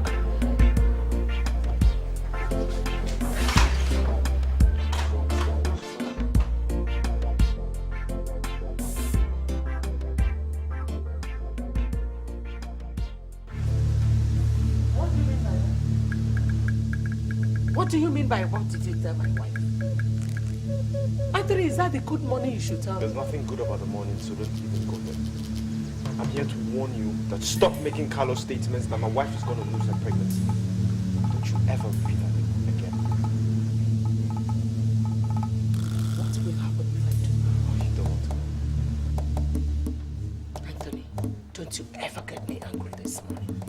What do you mean by what did you tell my wife? Anthony, is that the good money you should tell me? There's nothing good about the morning, so don't even go there. I'm here to warn you that stop making Carlos statements that my wife is going to lose her pregnancy. Don't you ever repeat that again. What will happen if I do? Oh, you don't. Anthony, don't you ever get me angry this morning.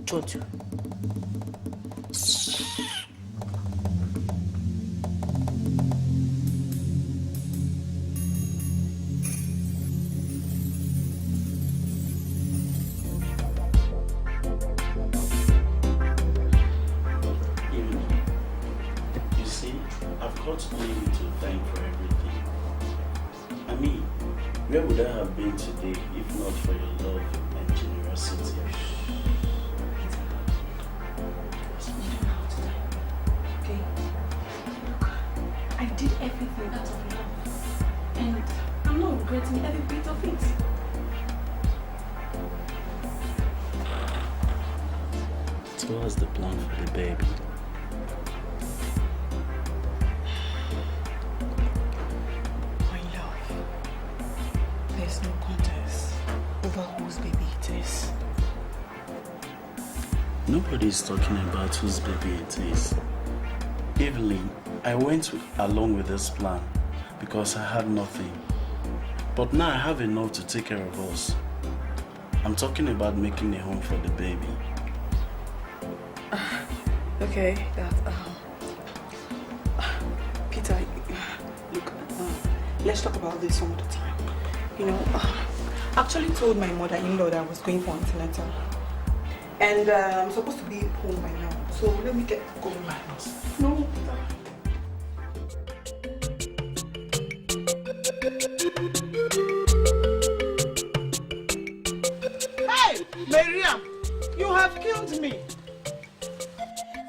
Don't you? Where would I have been today if not for your love and generosity? Okay? Look, I did everything out of love. And I'm not regretting every bit of it. So what's the plan for the baby? There's no contest over whose baby it is. Nobody's talking about whose baby it is. Evelyn, I went along with this plan because I had nothing. But now I have enough to take care of us. I'm talking about making a home for the baby. Okay, Peter, look, let's talk about this some other time. You know, I actually told my mother-in-law that I was going for antenatal. And I'm supposed to be home by now. So let me get going my house. No, Peter. Hey, Miriam, you have killed me.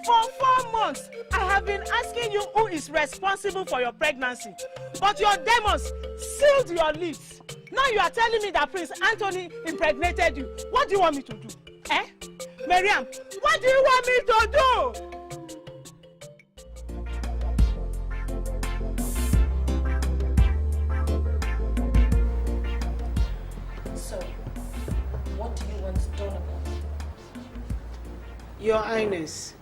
For 4 months, I have been asking you who is responsible for your pregnancy. But your demons sealed your lips. Now you are telling me that Prince Anthony impregnated you. What do you want me to do? Eh? Miriam, what do you want me to do? So, what do you want done about it? Your Highness,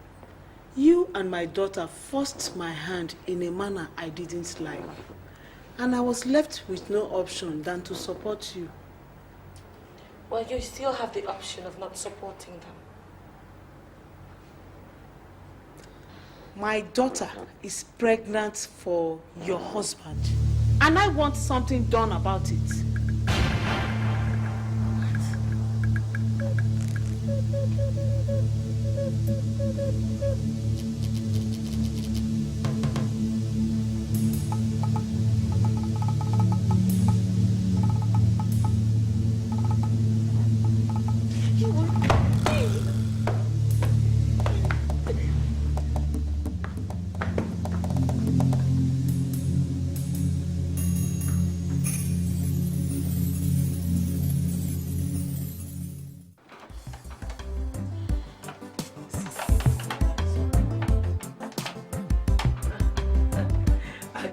you and my daughter forced my hand in a manner I didn't like. And I was left with no option than to support you. Well, you still have the option of not supporting them. My daughter is pregnant for your husband. And I want something done about it.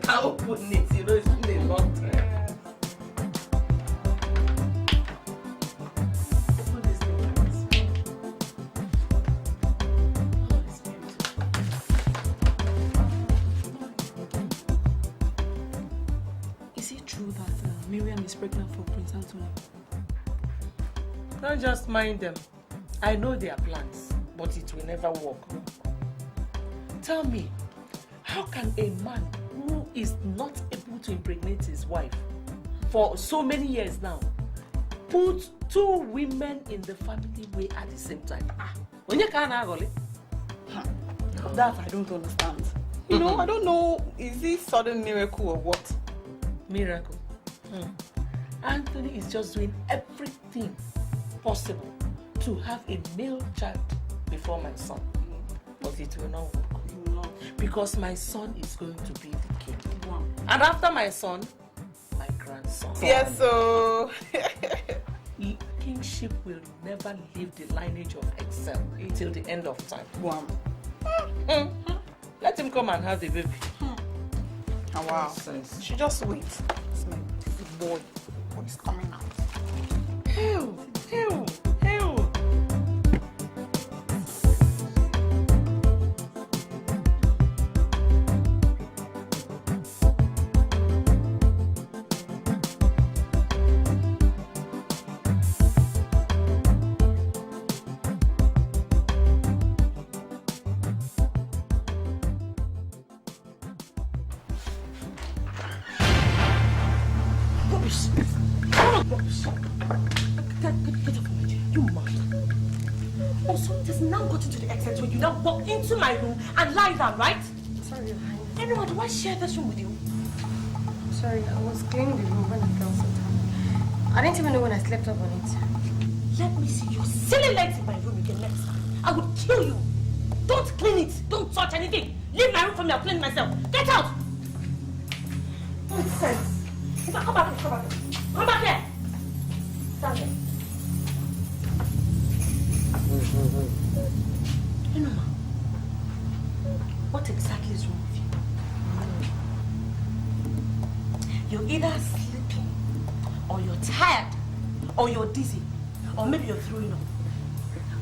better open it. You know, it's been a long time. Open this thing like this. Oh, it's beautiful. Is it true that Miriam is pregnant for Prince Anthony? Don't just mind them. I know their plans, but it will never work. Tell me, how can a man who is not able to impregnate his wife for so many years now put two women in the family way at the same time? That I don't understand. You know, I don't know, is this sudden miracle or what? Miracle? Anthony is just doing everything possible to have a male child before my son. But it will not work. Because my son is going to be the king. Wow. And after my son, my grandson. Yes, so kingship will never leave the lineage of Excel till the end of time. Wow. Let him come and have the baby. Oh, wow. Nonsense. She just waits. It's my good boy. What's coming out? Ew, ew, ew. Walk into my room and lie down, right? Sorry, honey. Anyone, do I share this room with you? Sorry, I was cleaning the room when I felt so tired. I didn't even know when I slept up on it. Let me see your silly legs in my room again next time. I would kill you. Don't clean it. Don't touch anything. Leave my room for me. I'll clean it myself. Get out. Nonsense. If I come back here, come back here. Come back here. Stand there. Enoma, what exactly is wrong with you? You're either sleeping, or you're tired, or you're dizzy, or maybe you're throwing up.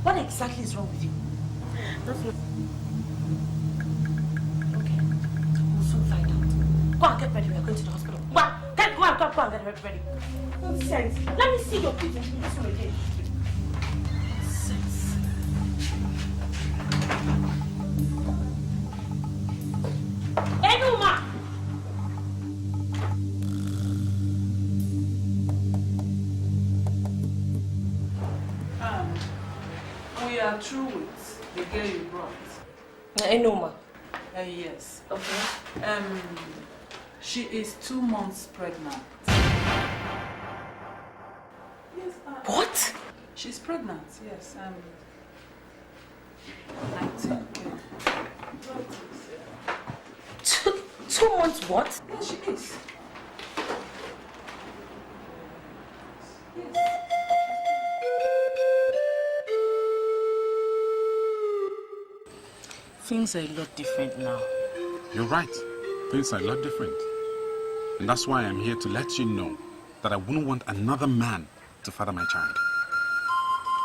What exactly is wrong with you? Nothing. Okay, we'll soon find out. Go and get ready, we're going to the hospital. Go and get ready. Nonsense. Let me see your feet in this room again. Nonsense. Enuma! We are through with the girl you brought. Enuma. Yes. Okay. She is 2 months pregnant. Yes. What? She's pregnant. Yes. I think. 2 months what? Yes, she is. Things are a lot different now. You're right. Things are a lot different. And that's why I'm here to let you know that I wouldn't want another man to father my child.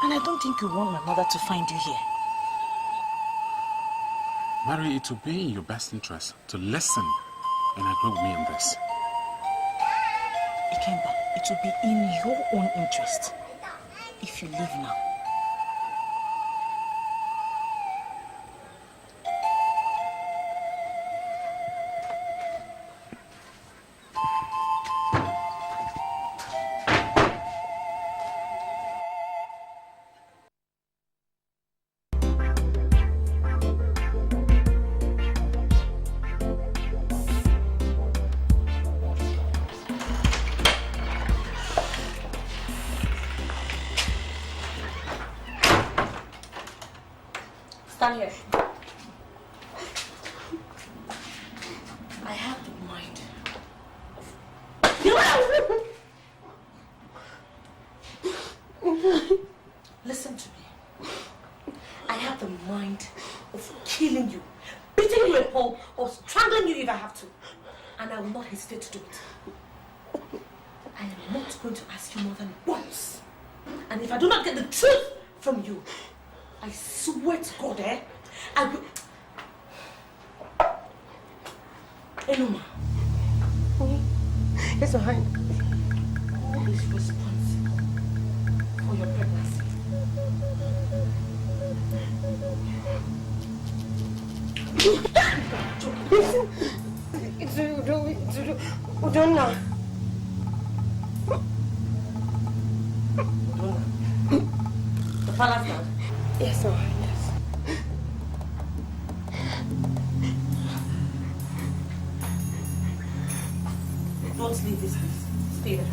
And I don't think you want my mother to find you here. Mary, it will be in your best interest to listen and agree with me on this. Ikemba, it will be in your own interest if you leave now. Stand here. I have the mind of... Listen to me. I have the mind of killing you, beating you a pulp, or strangling you if I have to. and I will not hesitate to do it. I am not going to ask you more than once. And if I do not get the truth from you, I swear to God, I will... Enuma. Yes, Your Who is responsible for your pregnancy? It's Udonna. The palace guard? Yes, sir. Yes. Don't leave this place. Stay there.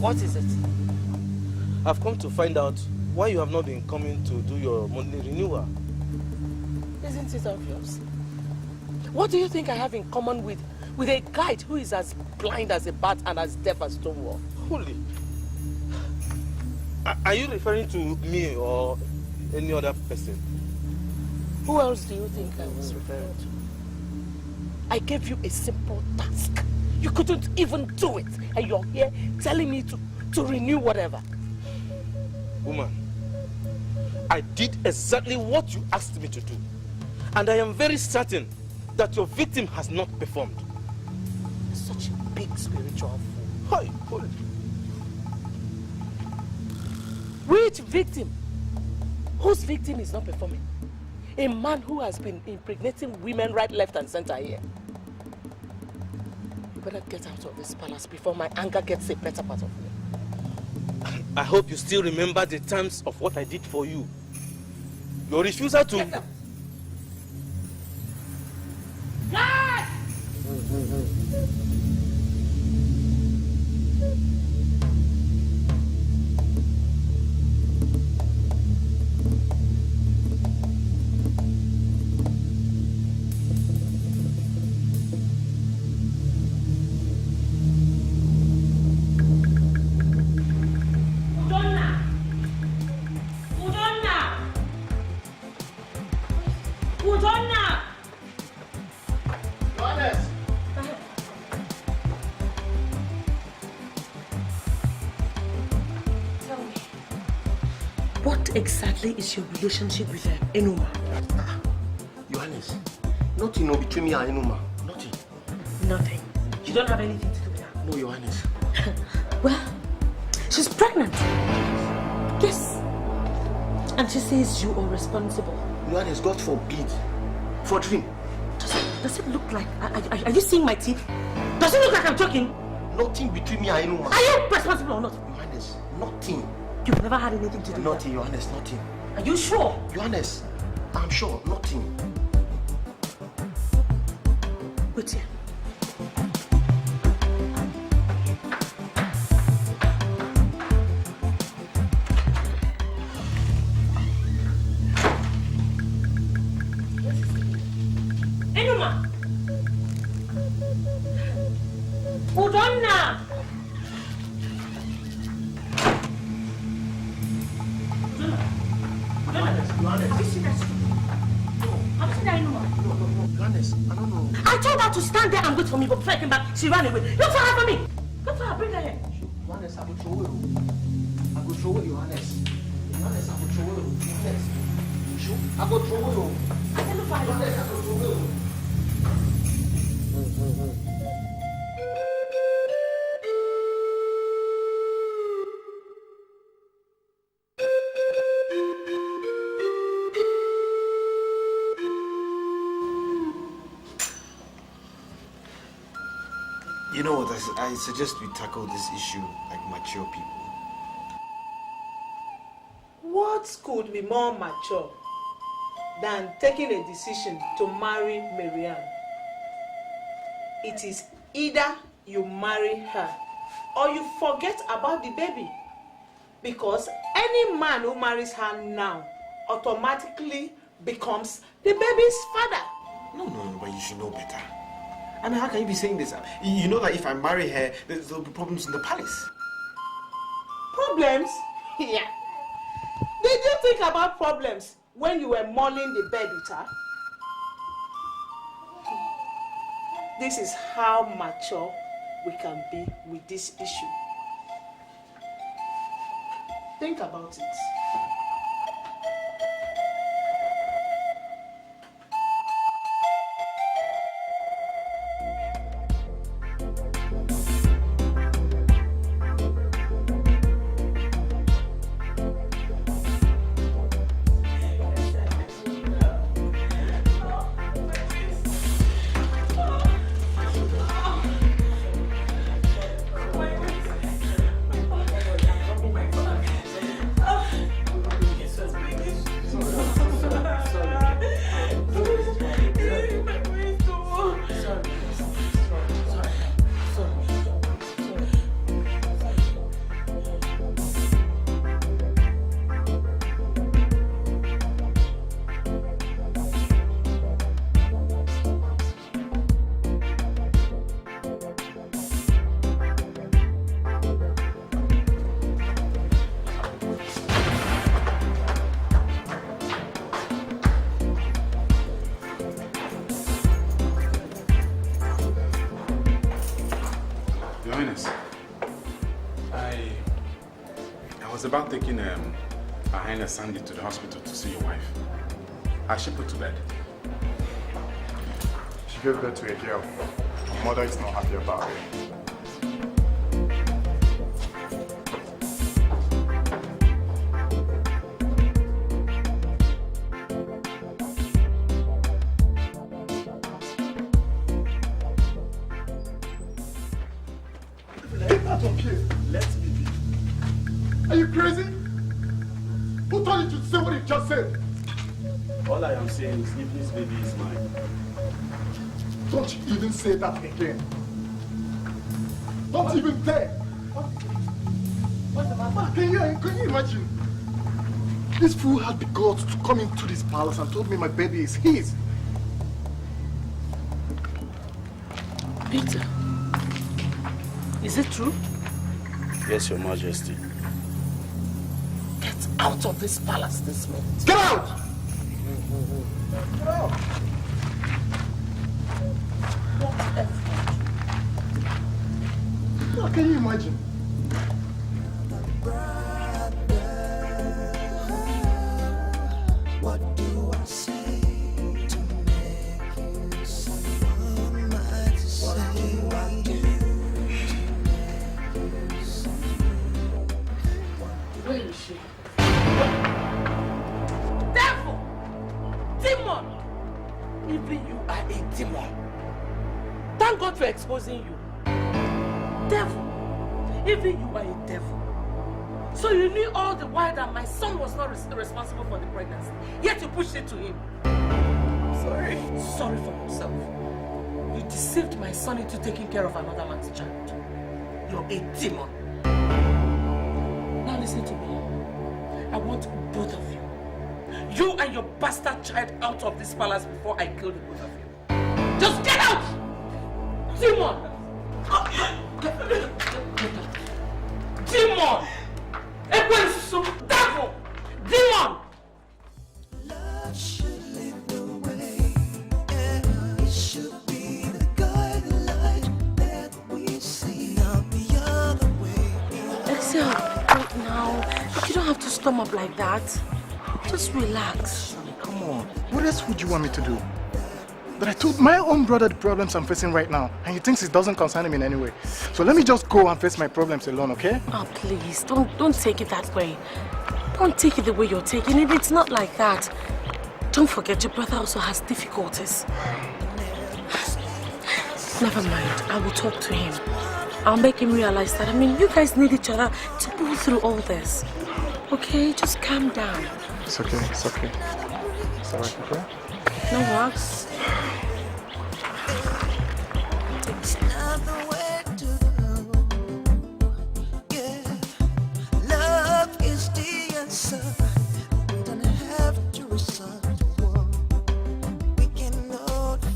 What is it? I've come to find out why you have not been coming to do your monthly renewal. Isn't it obvious? What do you think I have in common with a guide who is as blind as a bat and as deaf as Stonewall? Holy. Are you referring to me or any other person? Who else do you think I was referring to? I gave you a simple task. You couldn't even do it, and you're here telling me to renew whatever. Woman, I did exactly what you asked me to do. And I am very certain that your victim has not performed. Such a big spiritual fool. Hi, holy. Which victim? Whose victim is not performing? A man who has been impregnating women right, left, and center here. You better get out of this palace before my anger gets a better part of me. I hope you still remember the terms of what I did for you. Your refusal to... Get out. What exactly is your relationship with Enuma? Johannes, nothing no between me and Enuma. Nothing. Nothing. You don't have anything to do with her? No, Johannes. Well, she's pregnant. Yes. And she says you are responsible. Johannes, God forbid. For dream. Does it look like... Are you seeing my teeth? Does it look like I'm joking? Nothing between me and Enuma. Are you responsible or not? Johannes, nothing. You've never had anything to do with her? Nothing, Johannes, nothing. Are you sure? Johannes, I'm sure, nothing. Wait here. Enuma! Udonna! Have you seen that? Have you seen that Enuma? No, Johannes, I don't know. I told her to stand there and wait for me, but before I came back, she ran away. Look for her for me! Look for her, bring her here. Johannes, I will throw it. I will throw it, Johannes. Johannes, I will throw it. Johannes. I will throw it. I said look for her. Johannes, I will throw it. You know what, I suggest we tackle this issue like mature people. What could be more mature than taking a decision to marry Marianne? It is either you marry her or you forget about the baby. Because any man who marries her now automatically becomes the baby's father. No, but you should know better. I mean, how can you be saying this? You know that if I marry her, there'll be problems in the palace. Problems? Yeah. Did you think about problems when you were mulling the bed with her? This is how mature we can be with this issue. Think about it. About taking Her Highness Sandy to the hospital to see your wife. Has she put to bed? She gave birth to a girl. Her mother is not happy about it. Get out of here! Let's be. Are you crazy? Who told you to say what you just said? All I am saying is if this baby is mine. Don't you even say that again. Don't even dare. What's the matter? Can you imagine? This fool had the guts to come into this palace and told me my baby is his. Peter, is it true? Yes, Your Majesty. Get out of this palace this minute. Get out! Get out! How can you imagine? What do I say to make you someone might say? What do I do to make you someone? Where is she? Devil! Demon! Even you are a demon. Thank God for exposing you. Devil! Even you are a devil. So you knew all the while that my son was not responsible for the pregnancy, yet you pushed it to him. Sorry. Sorry for yourself. You deceived my son into taking care of another man's child. You're a demon. Now listen to me. I want both of you. You and your bastard child out of this palace before I kill the both of you. Just get out! Demon! Get out. Demon! Devil! Demon! Love should lead the way. It should be the guidelight that we see, not the other way. Excel, wait now. You don't have to storm up like that. Just relax. Come on. What else would you want me to do? But I told my own brother the problems I'm facing right now, and he thinks it doesn't concern him in any way. So let me just go and face my problems alone, okay? Oh, please, don't take it that way. Don't take it the way you're taking it. It's not like that. Don't forget, your brother also has difficulties. Never mind. I will talk to him. I'll make him realize that, you guys need each other to pull through all this. Okay, just calm down. It's okay, it's okay. It's alright, okay? No worries. It's not the way to go. Yeah, love is the answer. We don't have to resort to war. We can notify.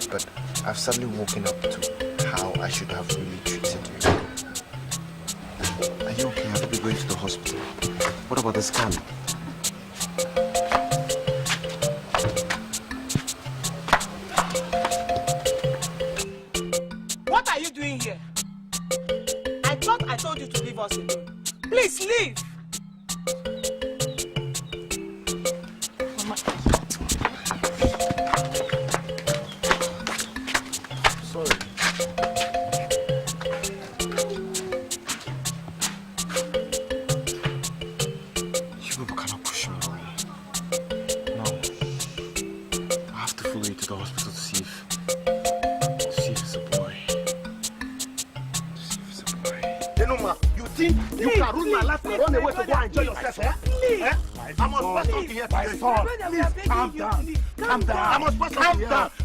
But I've suddenly woken up to how I should have really treated you. Are you okay? I will be going to the hospital. What about the scan? What are you doing here? I thought I told you to leave us alone. Please leave!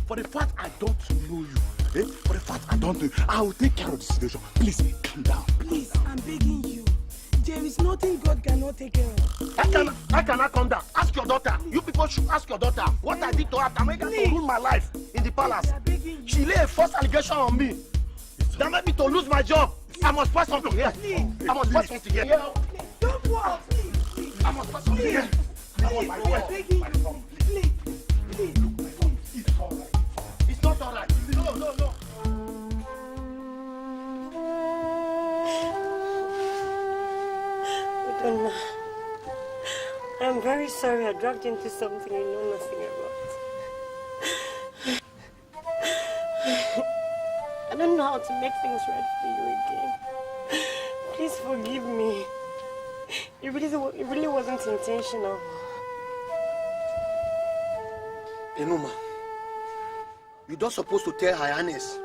For the fact I don't know you, for the fact I don't know you, I will take care of the situation. Please, calm down. Please, I'm begging you. There is nothing God cannot take care of. I cannot come down. Ask your daughter. You people should ask your daughter what I did to her to make her to ruin my life in the palace. She laid a false allegation on me. That made me to lose my job. I must pass something here. I must pass something here. Don't walk, please. I must pass something here. Please, I'm begging you. Please, please. It's all right. It's not all right. No. sorry I dragged you into something you know nothing about. I don't know how to make things right for you again. Please forgive me. It really wasn't intentional. Enuma, you're not supposed to tell Her Highness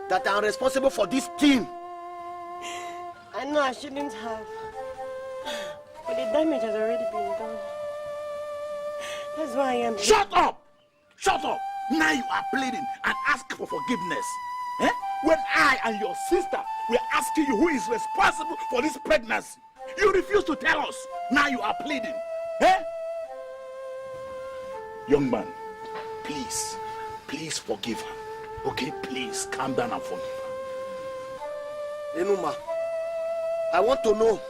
that I'm responsible for this thing. I know I shouldn't have. But the damage has already been done. That's why I am... Shut up! Shut up! Now you are pleading and asking for forgiveness. Eh? When I and your sister were asking you who is responsible for this pregnancy, you refused to tell us. Now you are pleading. Eh? Young man, please forgive her. Okay, please calm down and forgive her. Enuma, I want to know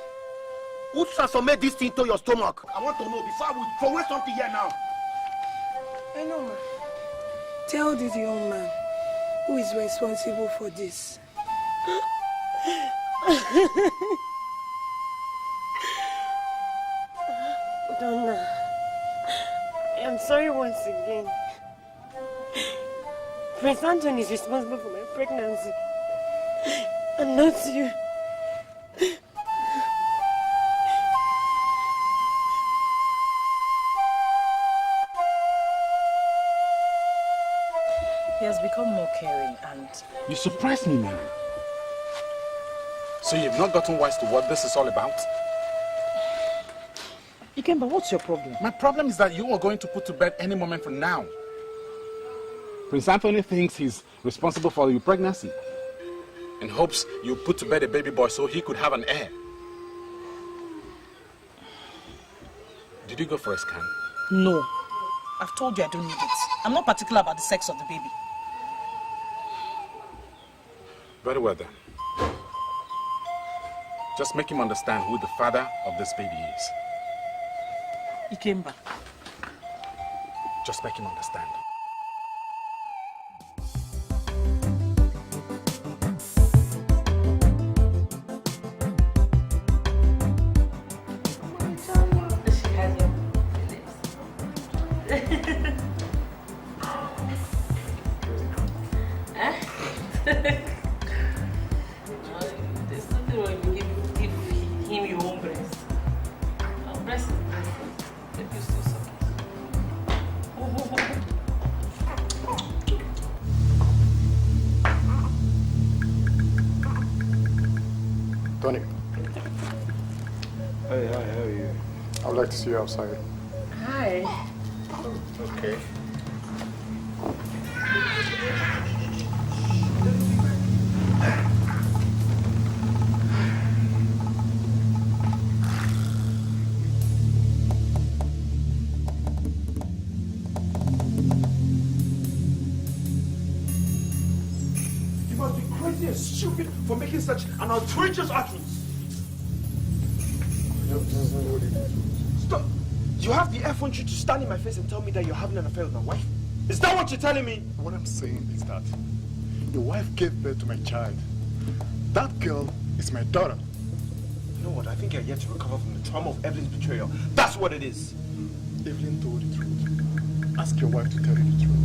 who transformed this thing to your stomach. I want to know before we throw away something here now. Enuma, tell this young man who is responsible for this. Donna, I am sorry once again. Prince Anton is responsible for my pregnancy, and not you. He has become more caring and... You surprised me, man. So you've not gotten wise to what this is all about? Ikemba, what's your problem? My problem is that you are going to put to bed any moment from now. Prince Anthony thinks he's responsible for your pregnancy and hopes you put to bed a baby boy so he could have an heir. Did you go for a scan? No. I've told you I don't need it. I'm not particular about the sex of the baby. Very well then. Just make him understand who the father of this baby is. Ikemba. Just make him understand. There's something wrong if you give him your own breast. Breast is breast. If you still suck Tony. Hey, hi, how are you? I would like to see you outside. Hi. Okay. You must be crazy and stupid for making such an outrageous utterance. Stop! You have the effrontery to stand in my face and tell me that you're having an affair with my wife? Is that what you're telling me? What I'm saying is that your wife gave birth to my child. That girl is my daughter. You know what? I think you're yet to recover from the trauma of Evelyn's betrayal. That's what it is. Evelyn told the truth. Ask your wife to tell you the truth.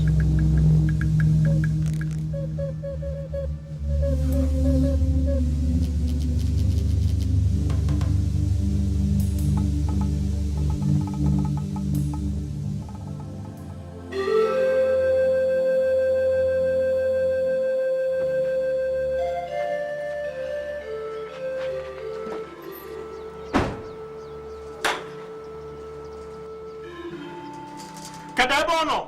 Kadebono!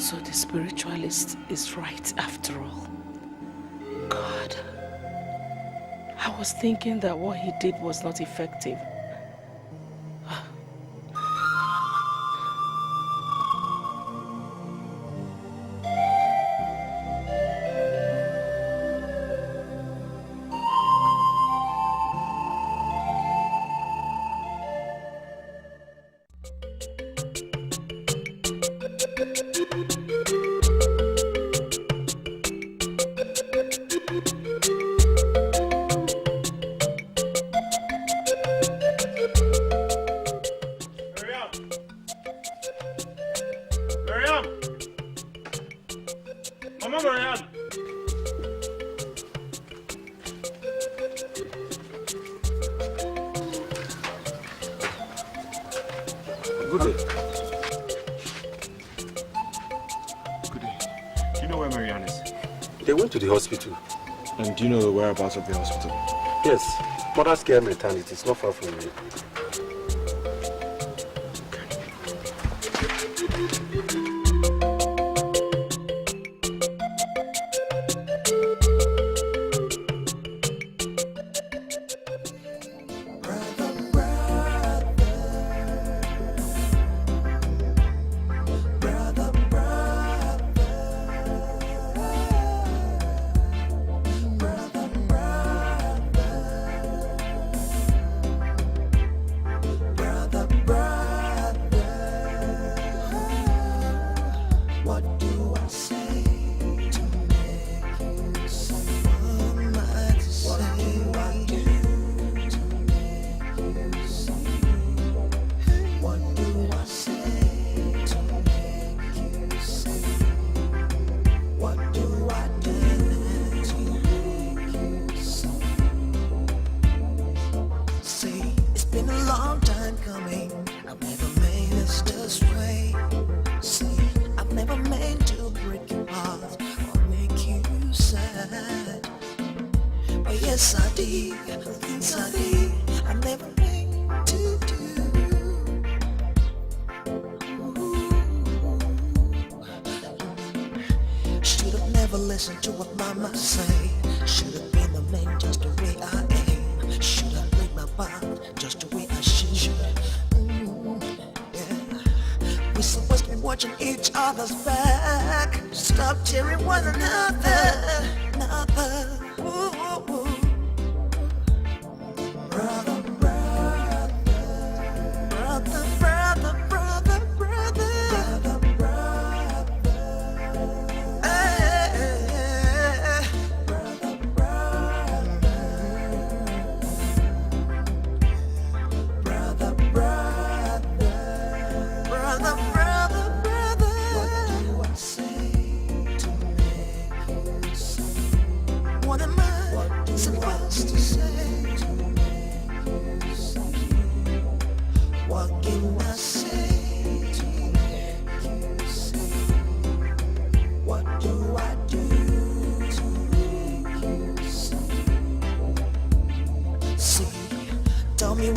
So the spiritualist is right after all. God. I was thinking that what he did was not effective. To the hospital. And do you know the whereabouts of the hospital? Yes, Mother's Care Maternity. It's not far from here.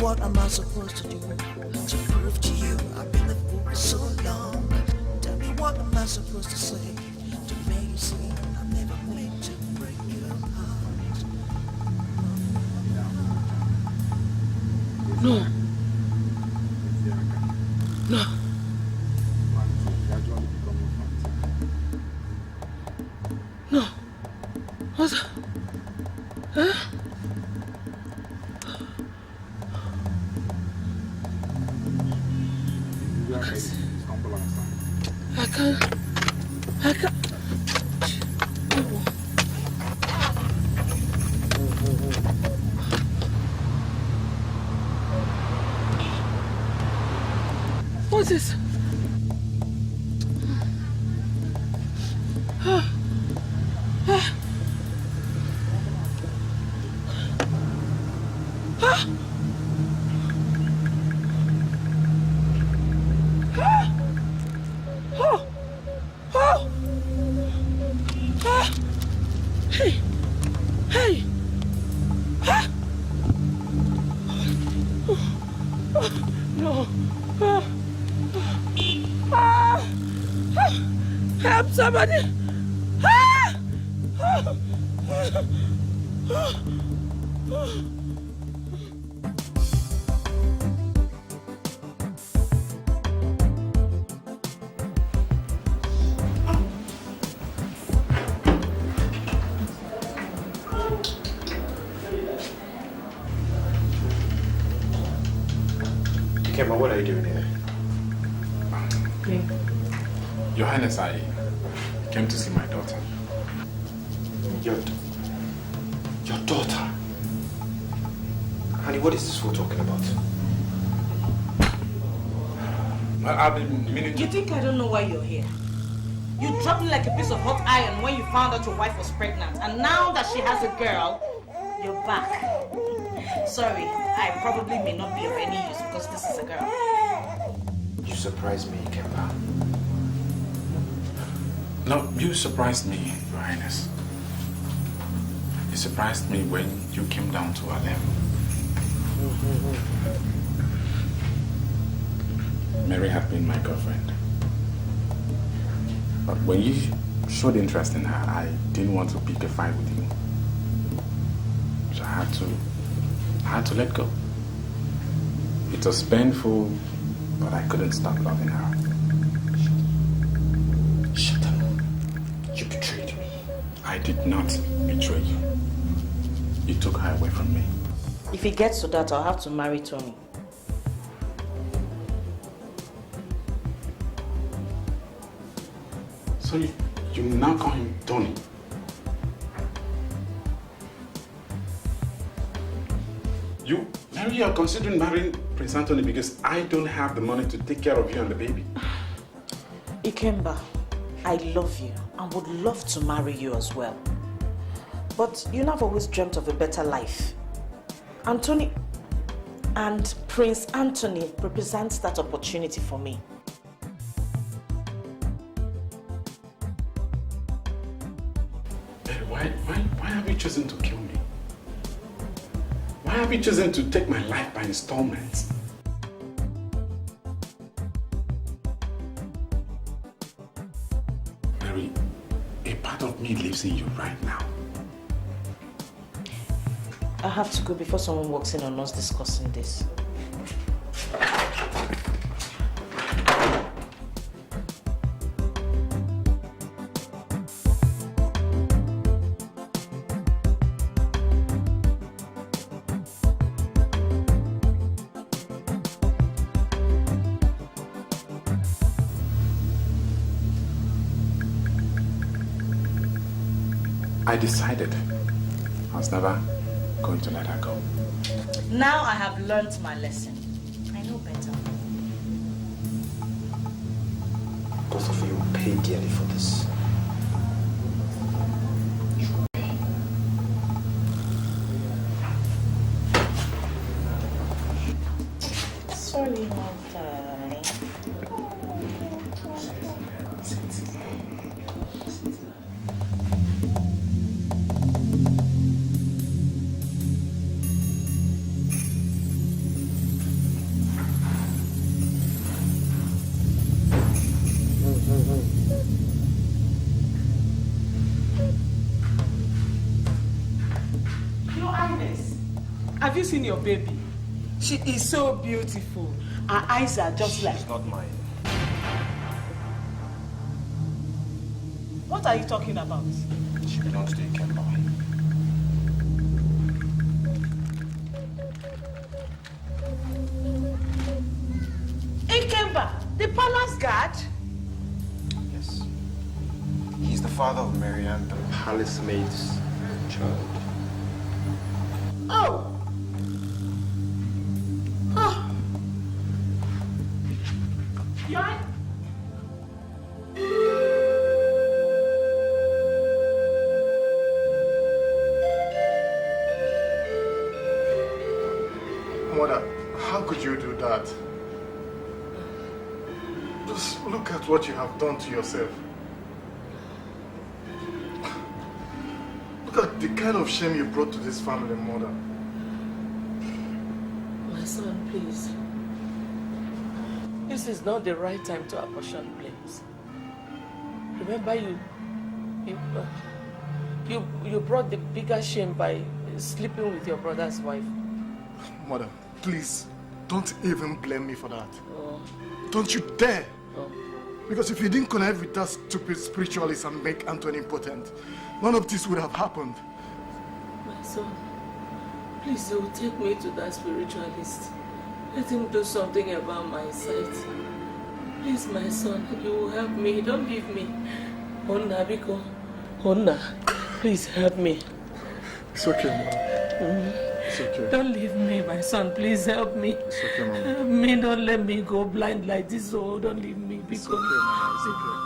What am I supposed to do to prove to you I've been a fool for so long? Tell me what am I supposed to say to make you see I never meant to break your heart? No. No. No. What? Huh? I can't. What's this? Somebody! Ah! Kemba, what are you doing here? Your Highness, I came to see my daughter. Your daughter? Honey, what is this fool talking about? Well, I've been meaning to... You think I don't know why you're here? You dropped me like a piece of hot iron when you found out your wife was pregnant. And now that she has a girl, you're back. Sorry, I probably may not be of any use because this is a girl. You surprised me, Kemba. No, you surprised me, Your Highness. You surprised me when you came down to our level. Mary had been my girlfriend. But when you showed interest in her, I didn't want to pick a fight with you. So I had to let go. It was painful, but I couldn't stop loving her. Shut up. You betrayed me. I did not betray you. You took her away from me. If it gets to that, I'll have to marry Tony. So you now call him Tony? Mary, you are considering marrying Prince Anthony because I don't have the money to take care of you and the baby. Ikemba, I love you and would love to marry you as well. But you know, I've always dreamt of a better life. Anthony and Prince Anthony represents that opportunity for me. Mary, why have you chosen to kill me? Why have you chosen to take my life by installments? Mary, a part of me lives in you right now. I have to go before someone walks in on us discussing this. I decided I was never going to let her go. Now I have learned my lesson. I know better. Both of you will pay dearly for this. Sorry, my darling. Have you seen your baby? She is so beautiful. Her eyes are just like... She's not mine. What are you talking about? She belongs to Ikemba. Ikemba, the palace guard? Yes. He's the father of Marianne, the palace maid's child. Oh! Oh! You're... Mother, how could you do that? Just look at what you have done to yourself. Look at the kind of shame you brought to this family, Mother. My son, please. This is not the right time to apportion blames. remember you brought the bigger shame by sleeping with your brother's wife. Mother, please, don't even blame me for that. Don't you dare. Because if you didn't connect with that stupid spiritualist and make Anthony impotent, none of this would have happened. My son, please, you take me to that spiritualist. Let him do something about my sight. Please, my son, you will help me. Don't leave me. Honna, Biko. Honna, please help me. It's okay, Mama. It's okay. Don't leave me, my son. Please help me. It's okay, Mama. Help me. Don't let me go blind like this. Oh, don't leave me. Biko. It's okay, Mama. It's okay.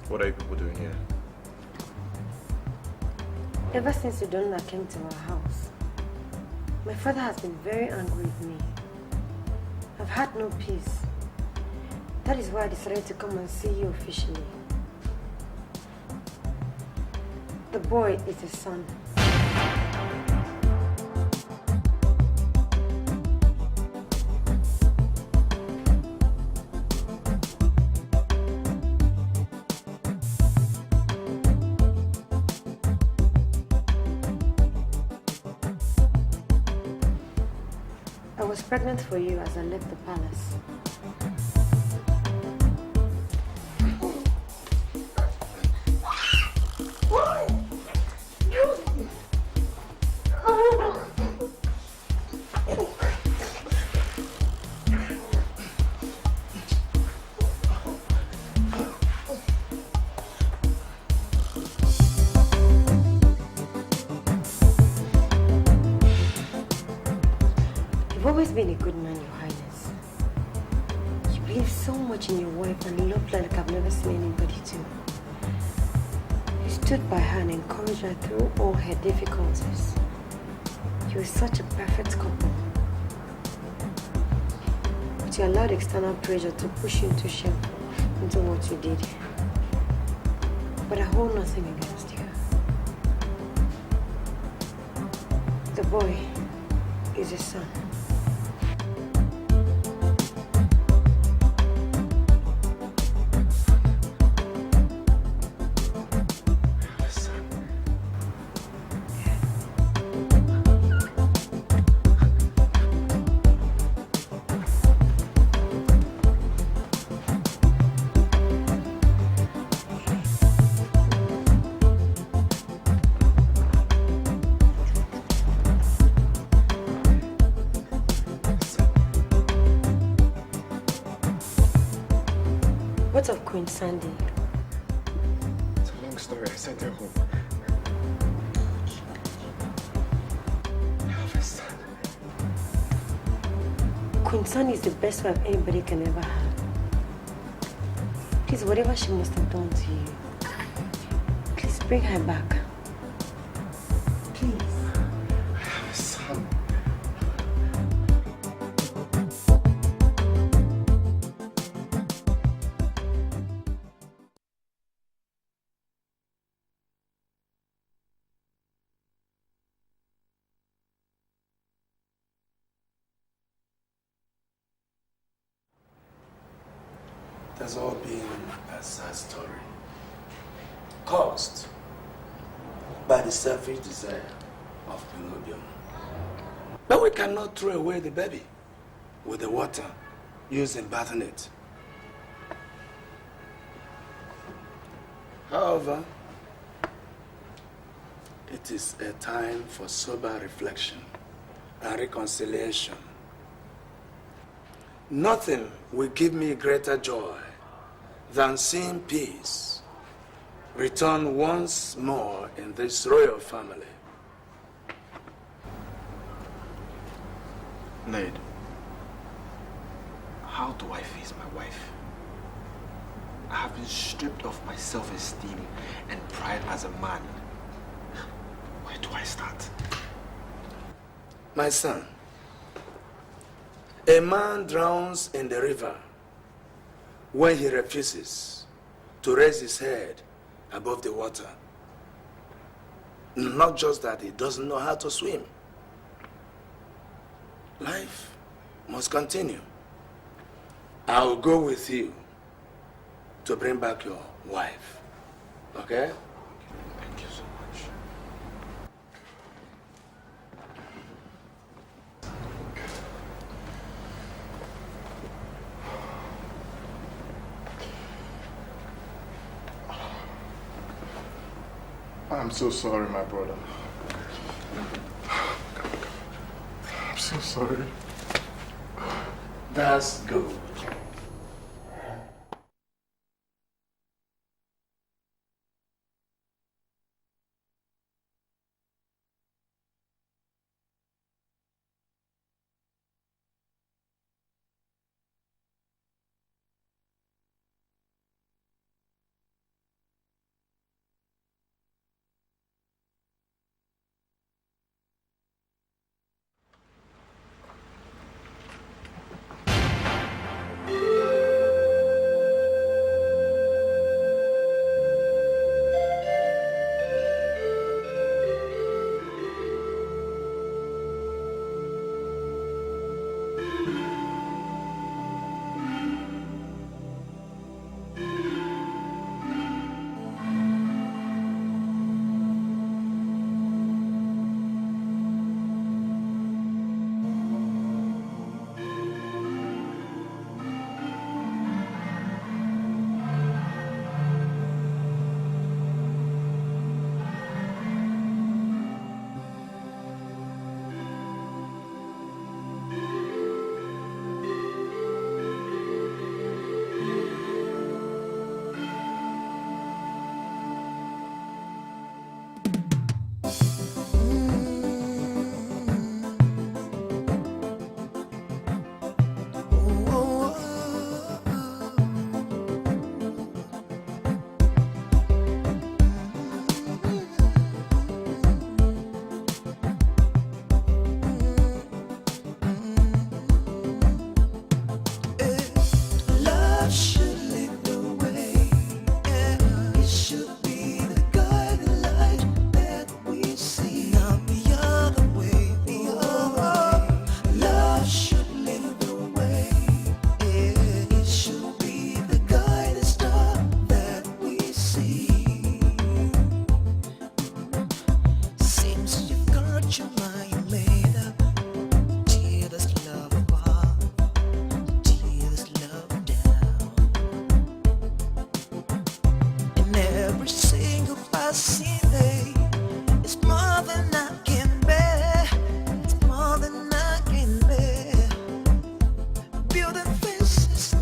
What are you people doing here? Ever since Udonna came to our house, my father has been very angry with me. I've had no peace. That is why I decided to come and see you officially. The boy is his son. I was pregnant for you as I left the palace. You've always been a good man, Your Highness. You believe so much in your wife and love her like I've never seen anybody do. You stood by her and encouraged her through all her difficulties. You were such a perfect couple. But you allowed external pressure to push you into shame, into what you did. But I hold nothing against you. The boy is a son. What of Queen Sandy? It's a long story. I sent her home. I have a son. Queen Sandy is the best wife anybody can ever have. Please, whatever she must have done to you, please bring her back. Please. I have a son. It has all been a sad story, caused by the selfish desire of Palladium. But we cannot throw away the baby with the water used in bathing it. However, it is a time for sober reflection and reconciliation. Nothing will give me greater joy than seeing peace return once more in this royal family. Ned, how do I face my wife? I have been stripped of my self-esteem and pride as a man. Where do I start? My son, a man drowns in the river when he refuses to raise his head above the water. Not just that he doesn't know how to swim. Life must continue. I'll go with you to bring back your wife. Okay? Thank you so much. I'm so sorry, my brother. I'm so sorry. That's good.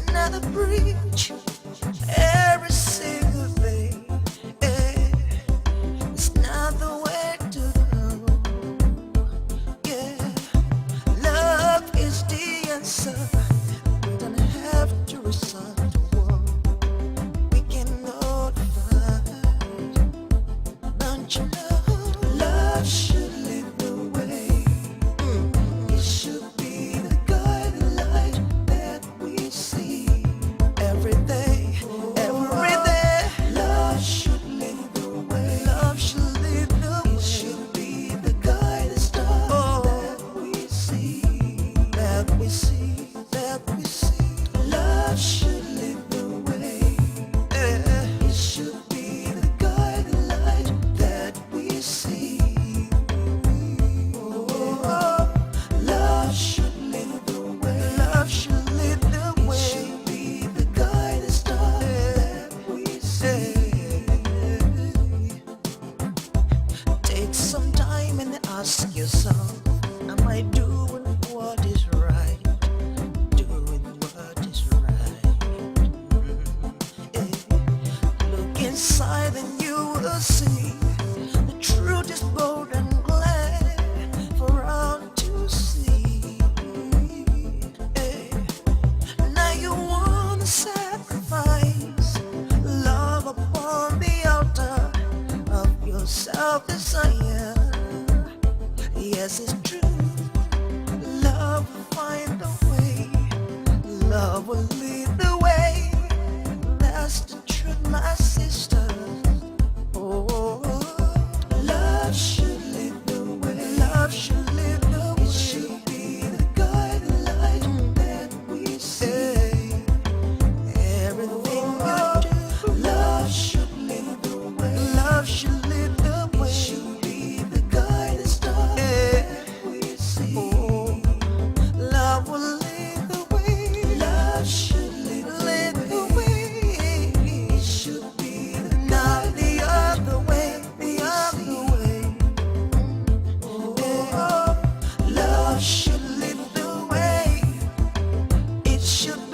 Another breach. we see, love should lead the way. It should be the guiding light that we see. Oh, love should lead the way. Love should lead the way. It should be the guiding star that we see. Take some time and ask yourself, am I doing what is right? Doing what is right? Look inside and you will see the truth is bold and glad for all to see. Now you want to sacrifice love upon the altar of your self-desire. Yes, it's true. Love will find a way. Love will lead the way. That's the truth, my sister. Oh, love should lead the way. Love should lead the way. It should be the guiding light that we see. Everything you do, love should lead the way. Love should lead the way. It should be the guiding star that we see. Oh, love will lead the way. Love should lead the way. It should be not the other way, the other way. Oh, love should lead the way. It should